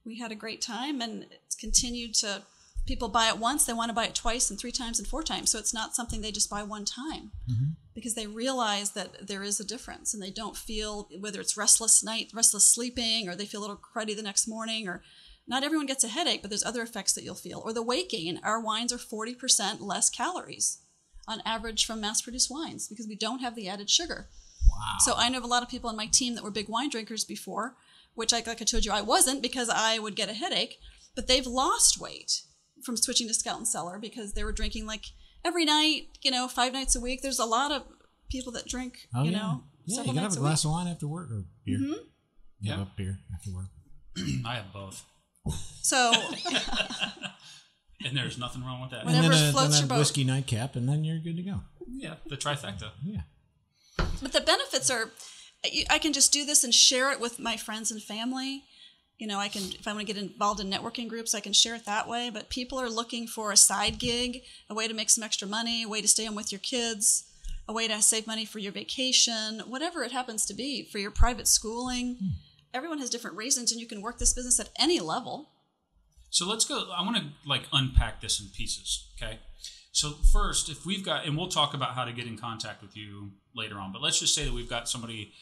we had a great time, and it's continued to, people buy it once, they want to buy it twice and 3 times and 4 times. So it's not something they just buy one time because they realize that there is a difference, and they don't feel, whether it's restless sleeping, or they feel a little cruddy the next morning, or not everyone gets a headache, but there's other effects that you'll feel. Or the weight gain. Our wines are 40% less calories on average from mass-produced wines because we don't have the added sugar. Wow. So I know of a lot of people on my team that were big wine drinkers before, which like I told you I wasn't because I would get a headache, but they've lost weight from switching to Scout Cellar because they were drinking like every night, 5 nights a week. There's a lot of people that drink, you gotta have a glass of wine after work or beer. Mm-hmm. Yeah, beer after work. I have both. So, and there's nothing wrong with that. Whatever and then floats your boat. Whiskey nightcap, and then you're good to go. Yeah, the trifecta. Yeah. But the benefits are, I can just do this and share it with my friends and family. I can, if I want to get involved in networking groups, I can share it that way. But people are looking for a side gig, a way to make some extra money, a way to stay home with your kids, a way to save money for your vacation, whatever it happens to be, for your private schooling. Everyone has different reasons, and you can work this business at any level. So let's go. I want to unpack this in pieces, okay? So first, if we've got, and we'll talk about how to get in contact with you later on, but let's just say that we've got somebody,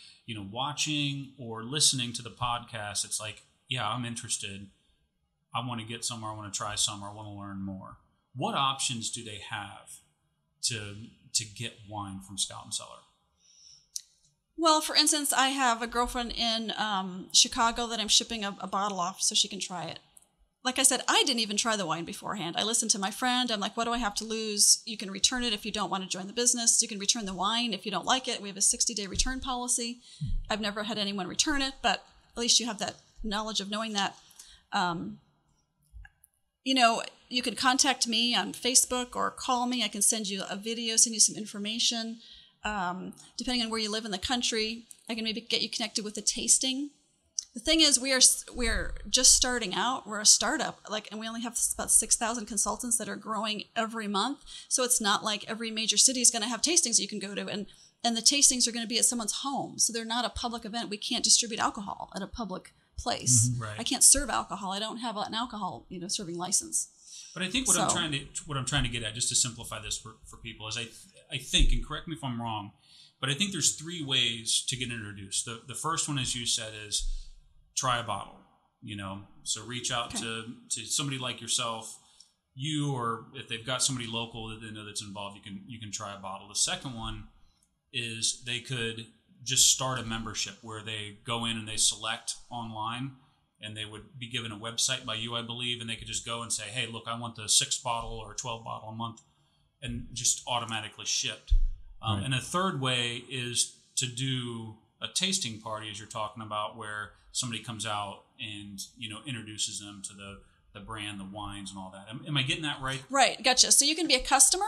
watching or listening to the podcast. It's like, yeah, I'm interested. I want to get somewhere. I want to try somewhere. I want to learn more. What options do they have to get wine from Scout Cellar? Well, for instance, I have a girlfriend in Chicago that I'm shipping a bottle off so she can try it. like I said, I didn't even try the wine beforehand. I listened to my friend. I'm like, what do I have to lose? You can return it if you don't want to join the business. You can return the wine if you don't like it. We have a 60-day return policy. I've never had anyone return it, but at least you have that knowledge of knowing that. You can contact me on Facebook or call me. I can send you a video, send you some information. Depending on where you live in the country, I can maybe get you connected with a tasting. The thing is, we're just starting out. We're a startup, and we only have about 6,000 consultants that are growing every month. So it's not like every major city is going to have tastings you can go to, and the tastings are going to be at someone's home. So they're not a public event. We can't distribute alcohol at a public place. Mm-hmm. Right. I can't serve alcohol. I don't have an alcohol, serving license. But I think what I'm trying to get at, just to simplify this for people, is I think, and correct me if I'm wrong, but I think there's 3 ways to get introduced. The first one, as you said, is try a bottle. So reach out to somebody like yourself, or if they've got somebody local that they know that's involved, you can try a bottle. The second one is they could just start a membership where they go in and they select online, and they would be given a website by you, I believe, and they could just go and say, hey, look, I want the 6-bottle or 12-bottle a month, and just automatically shipped. Right. And a third way is to do a tasting party, as you're talking about, where somebody comes out and introduces them to the brand, the wines, and all that. Am I getting that right? Right, gotcha. So you can be a customer,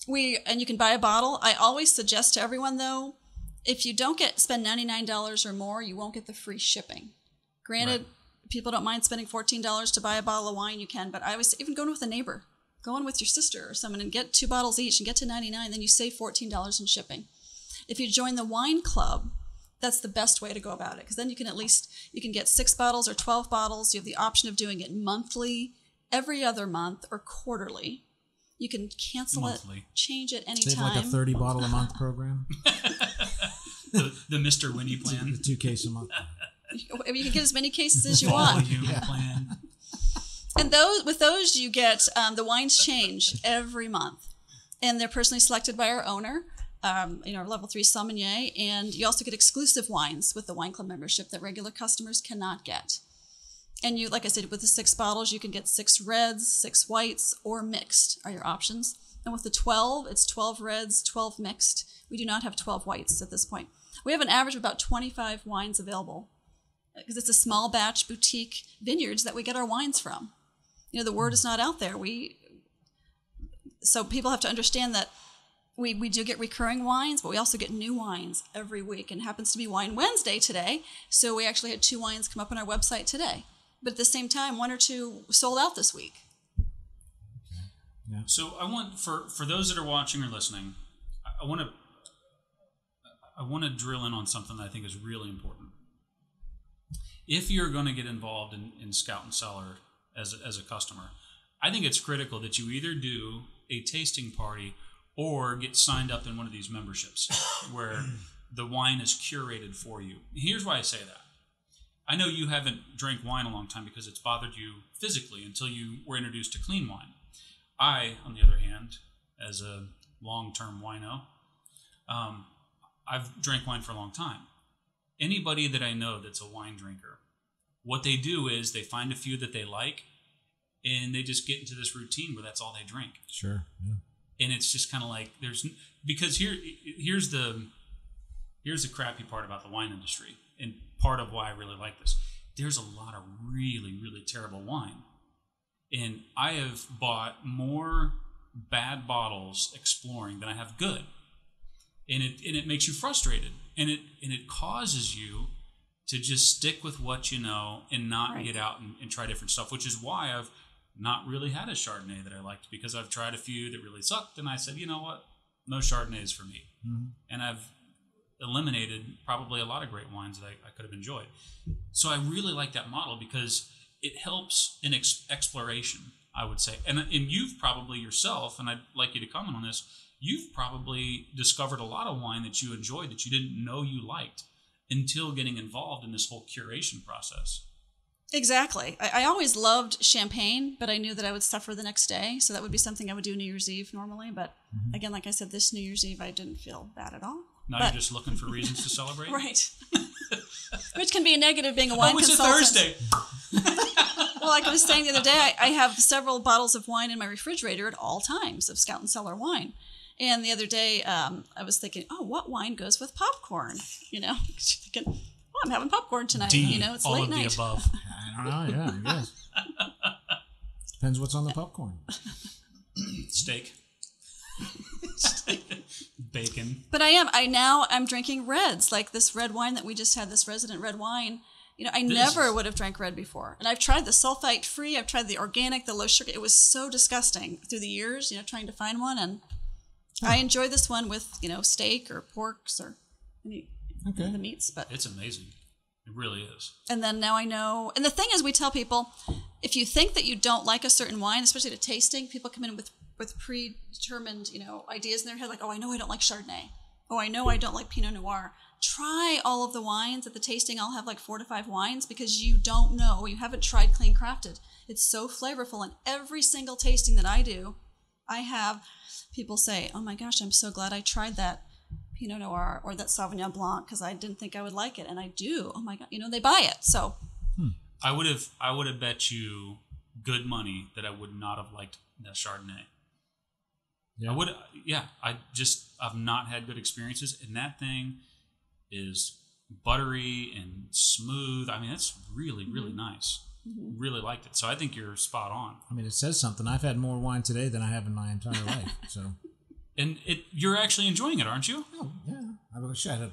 and you can buy a bottle. I always suggest to everyone, though, if you don't spend $99 or more, you won't get the free shipping. Granted, right. People don't mind spending $14 to buy a bottle of wine. You can, but I always say, even going with a neighbor, go in with your sister or someone and get 2 bottles each and get to $99. Then you save $14 in shipping. If you join the wine club, that's the best way to go about it, because then you can get 6 bottles or 12 bottles. You have the option of doing it monthly, every other month, or quarterly. You can cancel monthly. It, change it anytime. They have like a 30 bottle a month program. the Mr. Winnie plan. The 2 case a month. You can get as many cases as you want. Plan. And with those you get the wines change every month, and they're personally selected by our owner. Our level 3 sommelier, and you also get exclusive wines with the wine club membership that regular customers cannot get. And you, like I said, with the 6 bottles, you can get 6 reds, 6 whites, or mixed are your options. And with the 12, it's 12 reds, 12 mixed. We do not have 12 whites at this point. We have an average of about 25 wines available, because it's a small batch boutique vineyards that we get our wines from. The word is not out there. So people have to understand that we do get recurring wines, but we also get new wines every week. And it happens to be Wine Wednesday today, so we actually had 2 wines come up on our website today. But at the same time, 1 or 2 sold out this week. Yeah. So I want, for those that are watching or listening, I want to drill in on something that I think is really important. If you're going to get involved in Scout Cellar as a customer, I think it's critical that you either do a tasting party or get signed up in one of these memberships where the wine is curated for you. Here's why I say that. I know you haven't drank wine a long time because it's bothered you physically until you were introduced to clean wine. I, on the other hand, as a long-term wino, I've drank wine for a long time. Anybody that I know that's a wine drinker, what they do is they find a few that they like, and they just get into this routine where that's all they drink. Sure. Yeah. And it's just kind of like because here's the crappy part about the wine industry, and part of why I really like this. There's a lot of really, really terrible wine, and I have bought more bad bottles exploring than I have good, and it makes you frustrated, and it causes you to just stick with what you know and not get out and try different stuff, which is why I've not really had a Chardonnay that I liked, because I've tried a few that really sucked, and I said, you know what, no Chardonnays for me. Mm-hmm. And I've eliminated probably a lot of great wines that I could have enjoyed. So I really like that model because it helps in exploration, I would say. And you've probably yourself, and I'd like you to comment on this, you've probably discovered a lot of wine that you enjoyed that you didn't know you liked until getting involved in this whole curation process. Exactly. I always loved champagne, but I knew that I would suffer the next day. So that would be something I would do New Year's Eve normally. But again, like I said, this New Year's Eve, I didn't feel bad at all. Now you're just looking for reasons to celebrate? Right. Which can be a negative being a wine consultant. It's a Thursday. Well, like I was saying the other day, I have several bottles of wine in my refrigerator at all times of Scout Cellar wine. And the other day, I was thinking, oh, what wine goes with popcorn? Thinking, oh, I'm having popcorn tonight. It's all late of night. the above. I don't know. Yeah, I guess. Depends what's on the popcorn. Steak. Bacon. But I'm drinking reds, like this red wine that we just had, this resident red wine. I never would have drank red before. And I've tried the sulfite free, I've tried the organic, the low sugar. It was so disgusting through the years, trying to find one. And I enjoy this one with, steak or porks or any of the meats. But it's amazing. It really is. And then now I know. And the thing is, we tell people, if you think that you don't like a certain wine, especially at a tasting, people come in with predetermined, ideas in their head, like, oh, I know I don't like Chardonnay. Oh, I know I don't like Pinot Noir. Try all of the wines at the tasting. I'll have like 4 to 5 wines because you don't know. You haven't tried Clean Crafted. It's so flavorful. And every single tasting that I do, I have people say, oh my gosh, I'm so glad I tried that Pinot Noir or that Sauvignon Blanc because I didn't think I would like it. And I do. Oh my God. They buy it. So I would have bet you good money that I would not have liked that Chardonnay. Yeah. I've not had good experiences, and that thing is buttery and smooth. I mean, it's really, really nice. Mm-hmm. Really liked it. So I think you're spot on. I mean, it says something. I've had more wine today than I have in my entire life. So, and you're actually enjoying it, aren't you? Oh yeah. I wish I had a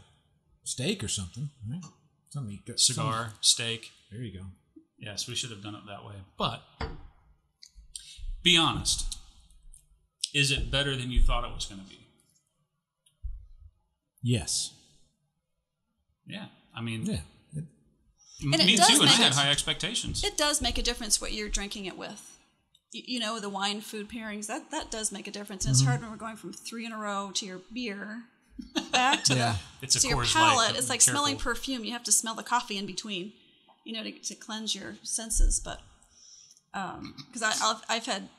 steak or something. Right? Something good. Cigar, steak. There you go. Yes, we should have done it that way. But be honest. Is it better than you thought it was going to be? Yes. Yeah. I mean, me too, and I had high expectations. It does make a difference what you're drinking it with. The wine food pairings, that does make a difference. And it's hard when we're going from 3 in a row to your beer back to, your palate. Light, it's like careful. smelling perfume. You have to smell the coffee in between, to cleanse your senses. But because I've had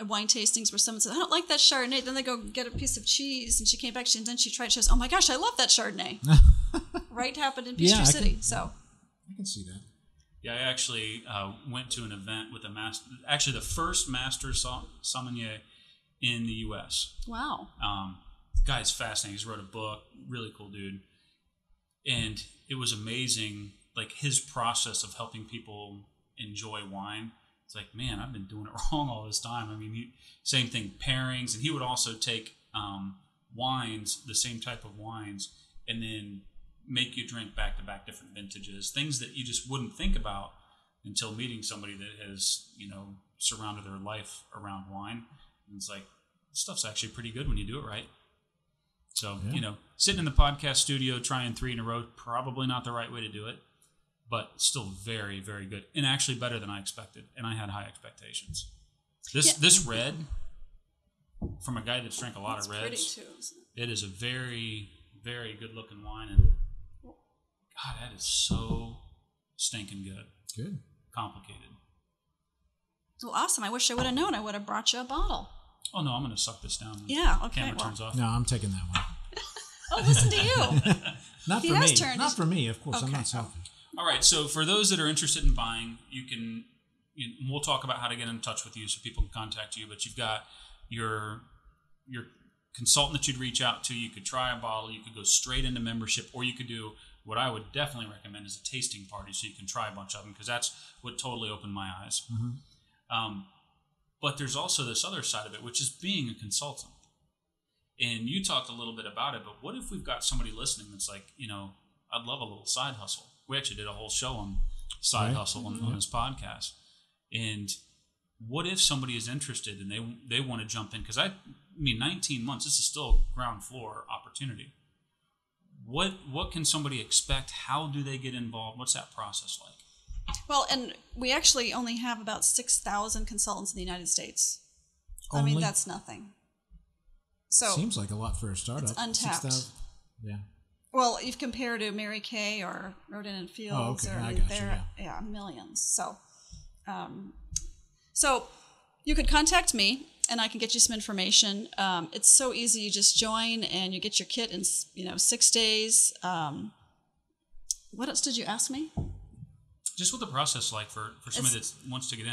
wine tastings where someone says, I don't like that Chardonnay. Then they go get a piece of cheese, and she came back, and then she tried it. She goes, oh my gosh, I love that Chardonnay. Right, happened in Peachtree City. I can see that. Yeah, I actually went to an event with the first master sommelier in the U.S. Wow. Guy's fascinating. He's wrote a book. Really cool dude. And it was amazing, like his process of helping people enjoy wine. It's like, man, I've been doing it wrong all this time. I mean, same thing, pairings. And he would also take wines, the same type of wines, and then make you drink back-to-back different vintages, things that you just wouldn't think about until meeting somebody that has, surrounded their life around wine. And it's like, stuff's actually pretty good when you do it right. So, sitting in the podcast studio trying 3 in a row, probably not the right way to do it. But still very, very good. And actually better than I expected. And I had high expectations. This red, from a guy that's drank a lot of reds, pretty too, isn't it is a very, very good looking wine. And God, that is so stinking good. Good. Complicated. Well, awesome. I wish I would have known. I would have brought you a bottle. Oh, no, I'm going to suck this down. Yeah, okay. Camera turns off. No, I'm taking that one. Oh, listen to you. Not for me. Not for me, of course. Okay. I'm not selfish. All right, so for those that are interested in buying, we'll talk about how to get in touch with you so people can contact you, but you've got your consultant that you'd reach out to. You could try a bottle, you could go straight into membership, or you could do what I would definitely recommend is a tasting party so you can try a bunch of them, because that's what totally opened my eyes. Mm-hmm. But there's also this other side of it, which is being a consultant. And you talked a little bit about it, but what if we've got somebody listening that's like, I'd love a little side hustle. We actually did a whole show on side hustle on this podcast. And what if somebody is interested and they want to jump in? Because 19 months, this is still ground floor opportunity. What can somebody expect? How do they get involved? What's that process like? Well, and we actually only have about 6,000 consultants in the United States. Only? I mean, that's nothing. So seems like a lot for a startup. It's untapped. 6,000. Yeah. Well, you've compared to Mary Kay or Roden and Fields. Oh, okay. Or, I got you, yeah, millions. So you could contact me, and I can get you some information. It's so easy. You just join, and you get your kit in 6 days. What else did you ask me? Just what the process like for somebody that wants to get in.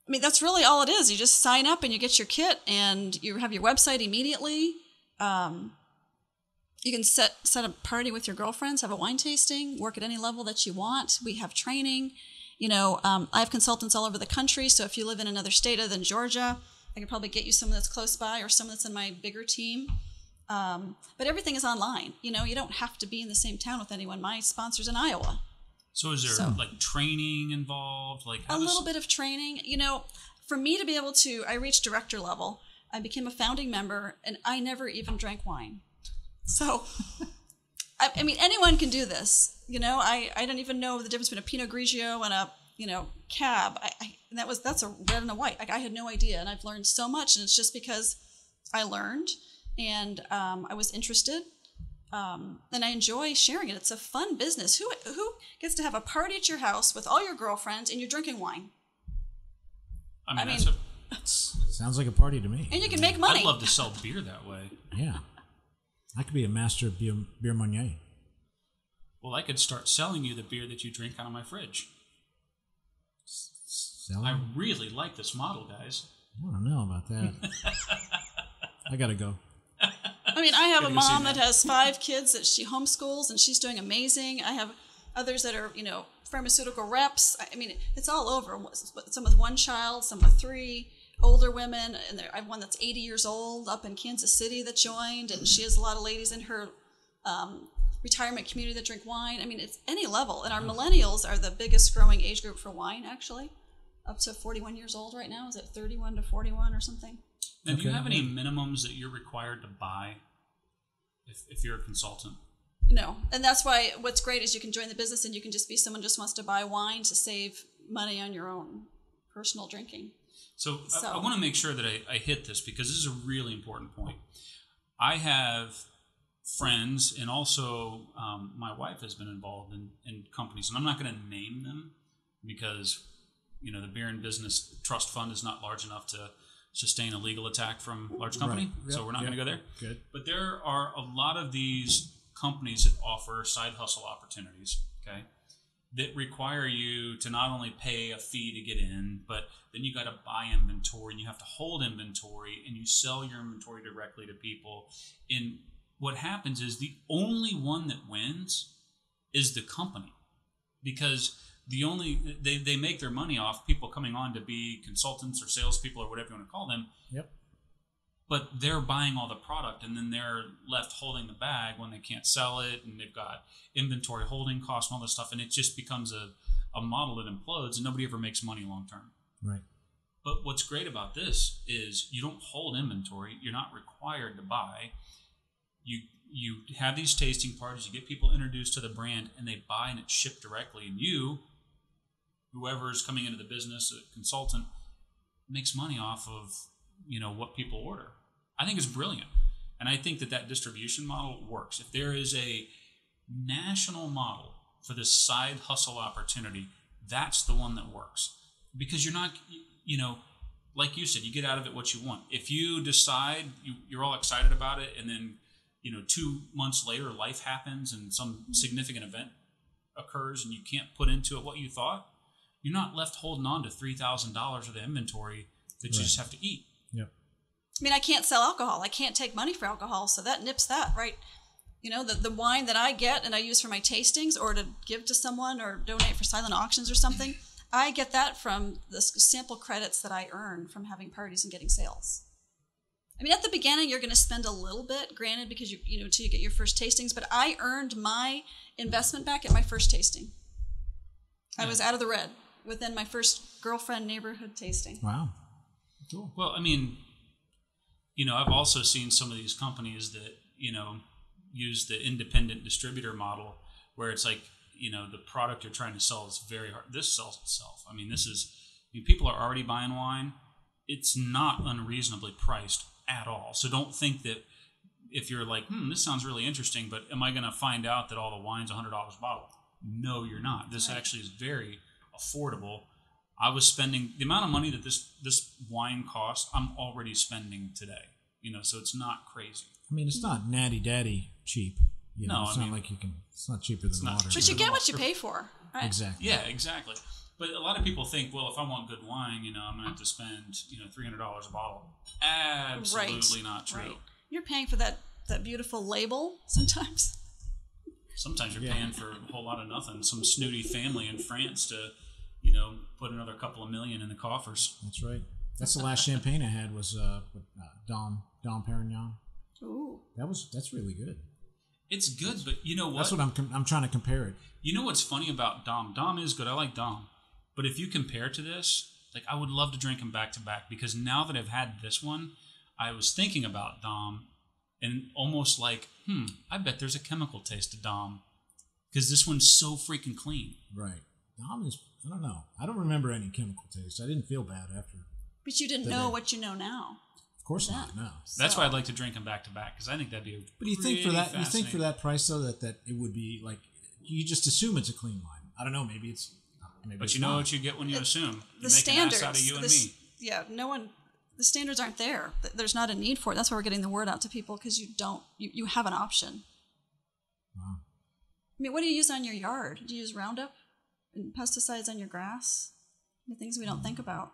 I mean, that's really all it is. You just sign up and you get your kit, and you have your website immediately. You can set a party with your girlfriends, have a wine tasting, work at any level that you want. We have training. I have consultants all over the country, so if you live in another state other than Georgia, I can probably get you someone that's close by or someone that's in my bigger team. But everything is online. You don't have to be in the same town with anyone. My sponsor's in Iowa. So is there like training involved? Like a little bit of training. For me to be able to, I reached director level. I became a founding member, and I never even drank wine. So, I mean, anyone can do this. I don't even know the difference between a Pinot Grigio and a cab. That's a red and a white. I had no idea, and I've learned so much, and it's just because I learned and I was interested. And I enjoy sharing it. It's a fun business. Who gets to have a party at your house with all your girlfriends and you're drinking wine? I mean sounds like a party to me. And you can make money. I'd love to sell beer that way. Yeah. I could be a master of beer Monnier. Well, I could start selling you the beer that you drink out of my fridge. Selling? I really like this model, guys. I don't know about that. I gotta go. I mean, I have a mom that has 5 kids that she homeschools, and she's doing amazing. I have others that are, pharmaceutical reps. I mean, it's all over. Some with 1 child, some with 3, older women, and I have one that's 80 years old up in Kansas City that joined, and she has a lot of ladies in her retirement community that drink wine. I mean, it's any level. And our millennials are the biggest growing age group for wine, actually, up to 41 years old right now. Is it 31 to 41 or something? Now, do you have any minimums that you're required to buy if you're a consultant? No. And that's why what's great is you can join the business and you can just be someone who just wants to buy wine to save money on your own personal drinking. So. I want to make sure that I hit this because this is a really important point. I have friends, and also my wife has been involved in companies, and I'm not going to name them because, the Beer and Business Trust Fund is not large enough to sustain a legal attack from a large company, right. Yep. So we're not going to go there. Good. But there are a lot of these companies that offer side hustle opportunities, okay, that require you to not only pay a fee to get in, but then you got to buy inventory, and you have to hold inventory, and you sell your inventory directly to people. And what happens is the only one that wins is the company, because they make their money off people coming on to be consultants or salespeople or whatever you want to call them. Yep. But they're buying all the product, and then they're left holding the bag when they can't sell it, and they've got inventory holding costs and all this stuff, and it just becomes a model that implodes, and nobody ever makes money long term. Right. But what's great about this is you don't hold inventory. You're not required to buy. You have these tasting parties. You get people introduced to the brand, and they buy, and it's shipped directly, and you, whoever's coming into the business, a consultant, makes money off of what people order. I think it's brilliant, and I think that distribution model works. If there is a national model for this side hustle opportunity, that's the one that works, because you're not, like you said, you get out of it what you want. If you decide you're all excited about it, and then 2 months later life happens and some significant event occurs and you can't put into it what you thought, you're not left holding on to $3,000 of the inventory that you just have to eat. Yep. I mean, I can't sell alcohol. I can't take money for alcohol, so that nips that, right? The wine that I get and I use for my tastings or to give to someone or donate for silent auctions or something, I get that from the sample credits that I earn from having parties and getting sales. I mean, at the beginning, you're going to spend a little bit, granted, because till you get your first tastings, but I earned my investment back at my first tasting. I was out of the red within my first girlfriend neighborhood tasting. Wow. Cool. Well, I mean, I've also seen some of these companies that, use the independent distributor model where it's like, the product you're trying to sell is very hard. This sells itself. I mean, people are already buying wine. It's not unreasonably priced at all. So don't think that if you're like, this sounds really interesting, but am I going to find out that all the wine's $100 a bottle? No, you're not. This actually is very affordable. I was spending the amount of money that this wine cost, I'm already spending today. So it's not crazy. I mean, it's not natty daddy cheap. It's not like you can. It's not cheaper than water. But you get what you pay for. Right. Exactly. Yeah, exactly. But a lot of people think, well, if I want good wine, I'm going to have to spend, $300 a bottle. Absolutely not true. Right. You're paying for that beautiful label sometimes. Sometimes you're paying for a whole lot of nothing. Some snooty family in France to, put another couple of million in the coffers. That's right. That's the last champagne I had was Dom Perignon. Ooh. That's really good. It's good, but you know what? That's what I'm trying to compare it. You know what's funny about Dom? Dom is good. I like Dom. But if you compare to this, like I would love to drink them back to back because now that I've had this one, I was thinking about Dom and almost like, I bet there's a chemical taste to Dom because this one's so freaking clean. Right. Dom is, I don't know. I don't remember any chemical taste. I didn't feel bad after. But you didn't know what you know now. Of course not. No. That's why I'd like to drink them back to back because I think that'd be a But you think for that price though that it would be like you just assume it's a clean wine. I don't know. Maybe it's. But you know what you get when you assume. You the make standards, an ass out of you and me. Yeah, the standards aren't there. There's not a need for it. That's why we're getting the word out to people because you have an option. Wow. I mean, what do you use on your yard? Do you use Roundup and pesticides on your grass? The things we don't think about.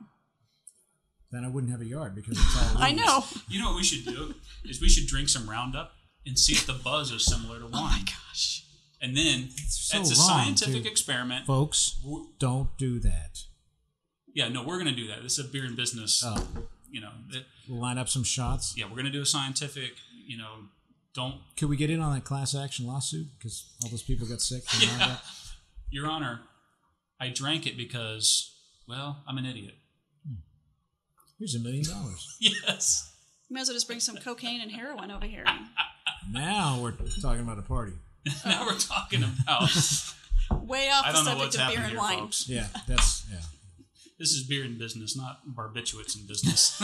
Then I wouldn't have a yard because it's all I know. You know what we should do is we should drink some Roundup and see if the buzz is similar to wine. Oh my gosh. And then it's a scientific experiment. Folks, don't do that. Yeah, no, we're going to do that. This is a beer and business. We'll line up some shots. Yeah, we're going to do a scientific, don't. Could we get in on that class action lawsuit because all those people got sick? Yeah. Your Honor, I drank it because, well, I'm an idiot. Here's $1 million. Yes. You might as well just bring some cocaine and heroin over here. Now we're talking about a party. Now we're talking about way off the subject what's of beer happening and here, wine. folks. Yeah, This is beer in business, not barbiturates in business.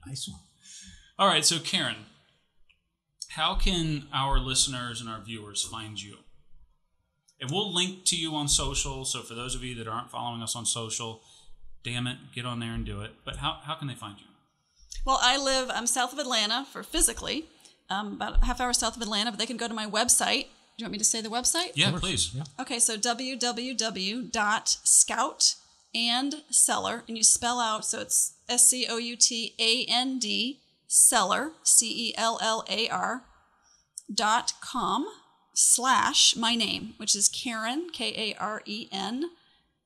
Nice one. All right, so Karen, how can our listeners and our viewers find you? And we'll link to you on social, so for those of you that aren't following us on social, damn it, get on there and do it. But how can they find you? Well, I'm south of Atlanta physically, about a half hour south of Atlanta, but they can go to my website. Do you want me to say the website? Yeah, please. Yeah. Okay, so www.scoutandcellar, and you spell out, so it's SCOUTAND, cellar, CELLAR.com/ my name, which is Karen, KAREN,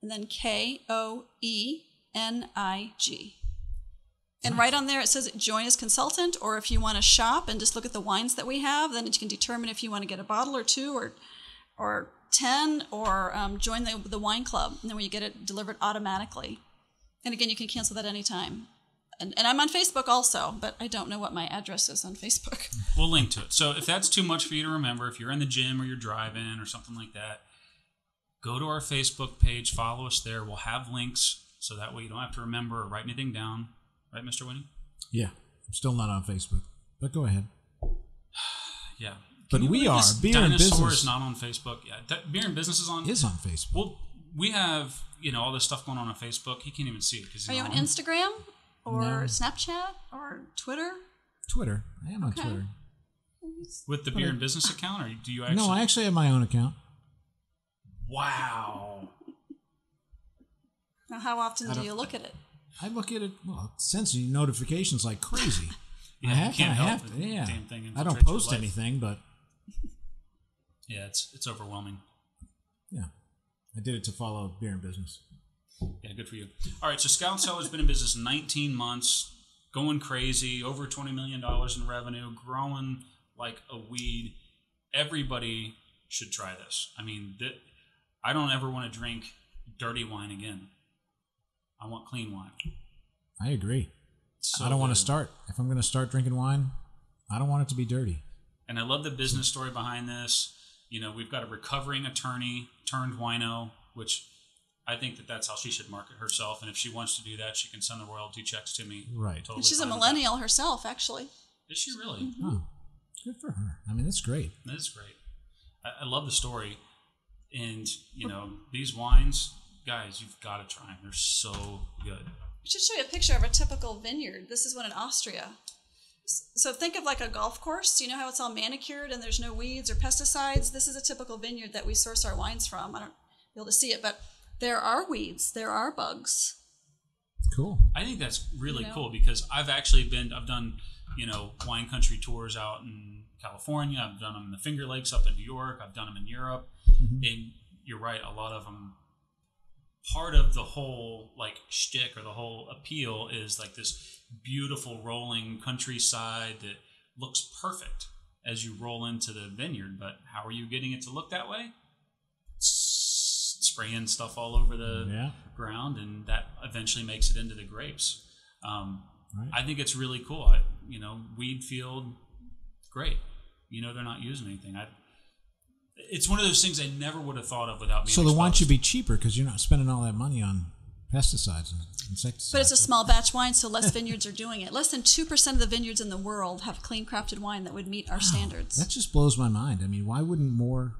and then KOENIG. And right on there it says join as consultant, or if you want to shop and just look at the wines that we have, then you can determine if you want to get a bottle or two or 10 or join the wine club, and then you get it delivered automatically. And again, you can cancel that anytime. And I'm on Facebook also, but I don't know what my address is on Facebook. We'll link to it. So if that's too much for you to remember, if you're in the gym or you're driving or something like that, go to our Facebook page, follow us there. We'll have links so that way you don't have to remember or write anything down. Right, Mr. Winnie? Yeah. I'm still not on Facebook, but go ahead. Yeah. But we are. Beer and Dinosaur Business is not on Facebook. Yeah, Beer and Business is on Facebook. Well, we have, all this stuff going on Facebook. He can't even see it. Are you on Instagram or Snapchat or Twitter? Twitter. I am on Twitter. With the Beer and Business account, or do you actually? No, I actually have my own account. Wow. Now, how often do you look at it? I look at it, it sends you notifications like crazy. Yeah, I have you can't to. help it. Yeah. Damn thing I don't infiltrates your post life. anything, but Yeah, it's overwhelming. yeah, I did it to follow Beer and Business. Yeah, good for you. All right, so Scout Cellar's been in business 19 months, going crazy, over $20 million in revenue, growing like a weed. Everybody should try this. I mean, I don't ever want to drink dirty wine again. I want clean wine. I agree. So I don't want good. to start. If I'm going to start drinking wine, I don't want it to be dirty. And I love the business story behind this. We've got a recovering attorney turned wino, which I think that's how she should market herself. And if she wants to do that, she can send the royalty checks to me. Right. Totally And she's a fine with millennial herself, actually. that. Is she really? Mm-hmm. Oh, good for her. I mean, that's great. That's great. I love the story. And, these wines, guys, you've got to try them. They're so good. We should show you a picture of a typical vineyard. This is one in Austria. So think of like a golf course. You know how it's all manicured and there's no weeds or pesticides? This is a typical vineyard that we source our wines from. I don't be able to see it, but there are weeds. There are bugs. Cool. I think that's really cool because I've done, wine country tours out in California. I've done them in the Finger Lakes up in New York. I've done them in Europe. Mm-hmm. And you're right, a lot of them, part of the whole like shtick or the whole appeal is like this beautiful rolling countryside that looks perfect as you roll into the vineyard. But how are you getting it to look that way? Spraying stuff all over the ground, and that eventually makes it into the grapes. Right. I think it's really cool. Weed field, great. They're not using anything. It's one of those things I never would have thought of without being exposed. So the wine should be cheaper because you're not spending all that money on pesticides and insecticides. But it's a small batch wine, so less vineyards are doing it. Less than 2% of the vineyards in the world have clean crafted wine that would meet our standards. That just blows my mind. I mean, why wouldn't more?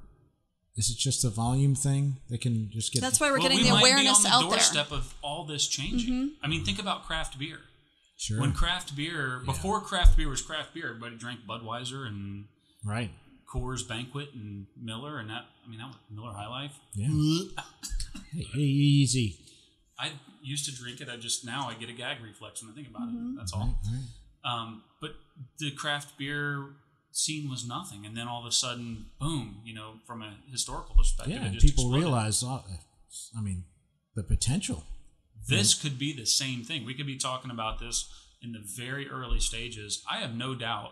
Is it just a volume thing? They can just get. That's why we're getting the awareness out there. We might be on the doorstep of all this changing. Mm-hmm. I mean, think about craft beer. Sure. When craft beer, before craft beer was craft beer, everybody drank Budweiser and Coors Banquet and Miller, and that was Miller High Life. Yeah. Hey, easy. I used to drink it. Now I get a gag reflex when I think about it. That's all. Right. But the craft beer scene was nothing, and then all of a sudden, boom! From a historical perspective, it just people exploded. realize. The potential. This could be the same thing. We could be talking about this in the very early stages. I have no doubt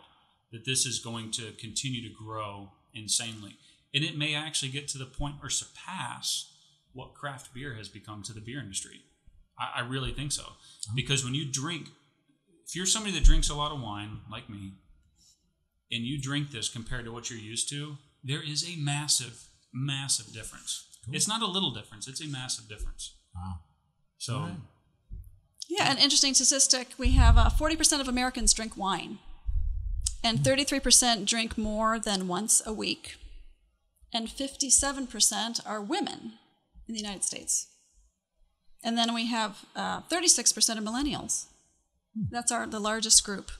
that this is going to continue to grow insanely, and it may actually get to the point or surpass what craft beer has become to the beer industry. I really think so, because when you drink, if you're somebody that drinks a lot of wine like me, and you drink this compared to what you're used to, there is a massive, massive difference. Cool. It's not a little difference. It's a massive difference. Wow. So, right. Yeah, an interesting statistic. We have 40% of Americans drink wine, and 33% drink more than once a week, and 57% are women in the United States. And then we have 36% of millennials. That's the largest group.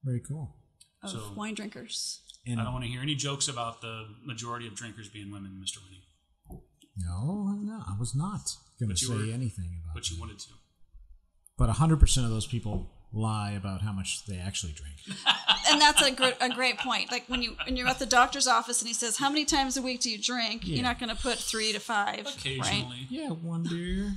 Very cool. Of wine drinkers. And I don't want to hear any jokes about the majority of drinkers being women, Mr. Winnie. No, I was not going to say anything about it. But you wanted to. But 100% of those people lie about how much they actually drink. And that's a great point. Like when you're at the doctor's office and he says, "How many times a week do you drink?" You're not going to put 3 to 5. Occasionally. Right? Yeah, 1 beer,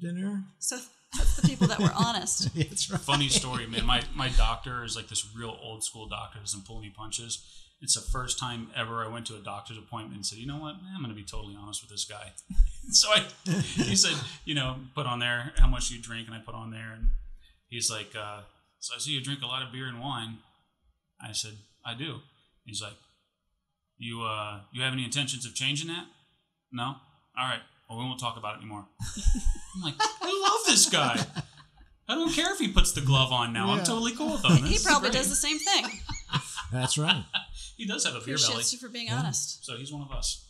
dinner. So that's the people that were honest. That's right. Funny story, man. My doctor is like this real old school doctor, doesn't pull any punches. It's the first time ever I went to a doctor's appointment and said, "You know what? I'm going to be totally honest with this guy." So he said, put on there how much you drink, and I put on there, and he's like, "So I see you drink a lot of beer and wine." I said, "I do." He's like, "You have any intentions of changing that?" "No." "All right. Well, we won't talk about it anymore." I'm like, I love this guy. I don't care if he puts the glove on now. I'm totally cool with him. He probably does the same thing. That's right. He does have a beer belly. Appreciates you for being honest. So he's one of us.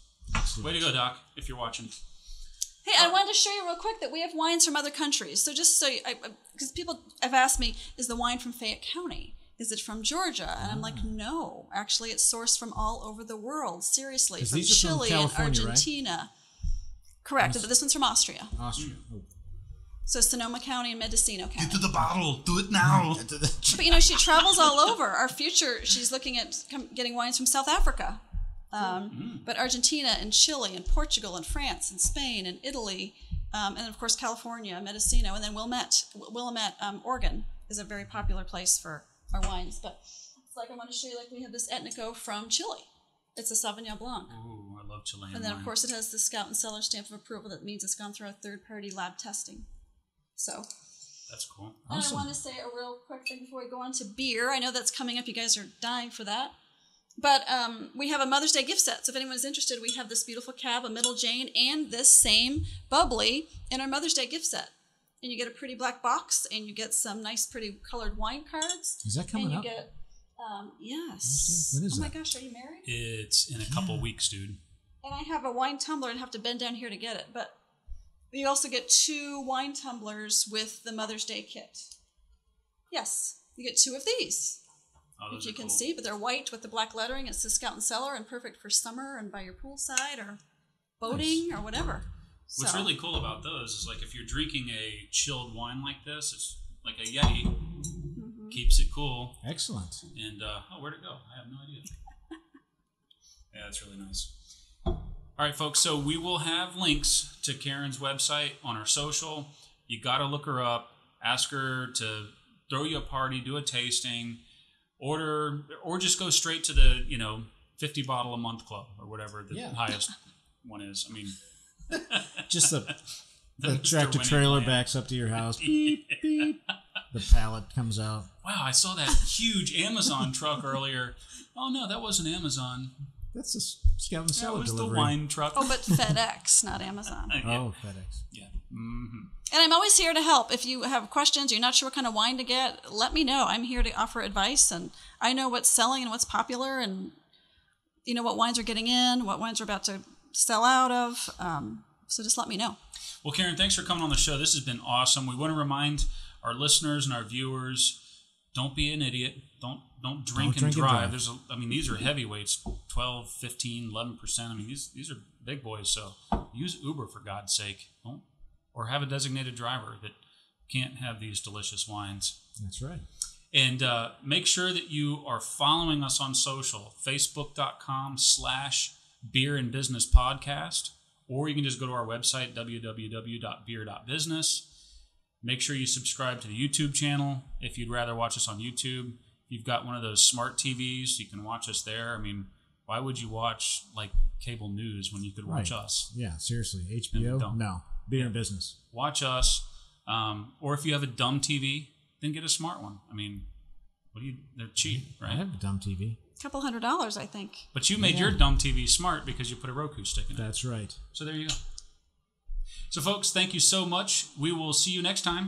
Way to go, Doc, if you're watching. Hey, I wanted to show you real quick that we have wines from other countries. So just because people have asked me, is the wine from Fayette County? Is it from Georgia? And I'm like, no. Actually, it's sourced from all over the world. Seriously. From Chile and Argentina. Right? Correct. But this one's from Austria. Austria. Oh. So Sonoma County and Mendocino County. Get to the bottle. Do it now. But, she travels all over. Our future, she's looking at getting wines from South Africa. But Argentina and Chile and Portugal and France and Spain and Italy, and of course California, Mendocino, and then Wilmette, Oregon is a very popular place for our wines. But it's like I want to show you, we have this Etnico from Chile. It's a Sauvignon Blanc. Ooh, I love Chilean And then wine. Of course it has the Scout Cellar stamp of approval. That means it's gone through a third-party lab testing. So. That's cool. And I want to say a real quick thing before we go on to beer. I know that's coming up. You guys are dying for that. But we have a Mother's Day gift set. So if anyone's interested, we have this beautiful cab, a Middle Jane, and this same bubbly in our Mother's Day gift set. And you get a pretty black box, and you get some nice, pretty colored wine cards. Is that coming up? And you get, yes. When is that? Oh my gosh, are you married? It's in a couple weeks, dude. And I have a wine tumbler and have to bend down here to get it. But you also get 2 wine tumblers with the Mother's Day kit. Yes. You get 2 of these, Oh, which those you are can cool. see, but they're white with the black lettering. It says Scout Cellar and perfect for summer and by your poolside or boating or whatever. What's really cool about those is like if you're drinking a chilled wine like this, it's like a Yeti, keeps it cool. Excellent. And where'd it go? I have no idea. Yeah, that's really nice. All right, folks. So we will have links to Karen's website on our social. You got to look her up. Ask her to throw you a party, do a tasting, order, or just go straight to the 50 bottle a month club or whatever the highest one is. I mean, just the Mr. tractor Winning trailer plan. backs up to your house. Beep, beep. The pallet comes out. Wow, I saw that huge Amazon truck earlier. Oh no, that wasn't Amazon. That's a Scout and That Cellar was delivery. the wine truck. Oh, but FedEx, not Amazon. Oh, FedEx. Yeah. Mm-hmm. And I'm always here to help. If you have questions, you're not sure what kind of wine to get, let me know. I'm here to offer advice, and I know what's selling and what's popular, and what wines are getting in, what wines are about to sell out of. So just let me know. Well, Karen, thanks for coming on the show. This has been awesome. We want to remind our listeners and our viewers, don't be an idiot. Don't drink and drive. These are heavyweights, 12, 15, 11%. I mean, these are big boys. So use Uber for God's sake. Or have a designated driver that can't have these delicious wines. That's right. And make sure that you are following us on social, facebook.com/Beer and Business Podcast, or you can just go to our website, www.beer.business. Make sure you subscribe to the YouTube channel if you'd rather watch us on YouTube. If you've got one of those smart TVs, you can watch us there. I mean, why would you watch like cable news when you could watch us? Yeah, seriously. HBO? No. Beer and Business. Watch us. Or if you have a dumb TV, then get a smart one. I mean, they're cheap, right? I have a dumb TV. $200, I think. But you made your dumb TV smart because you put a Roku stick in it. That's right. So there you go. So folks, thank you so much. We will see you next time.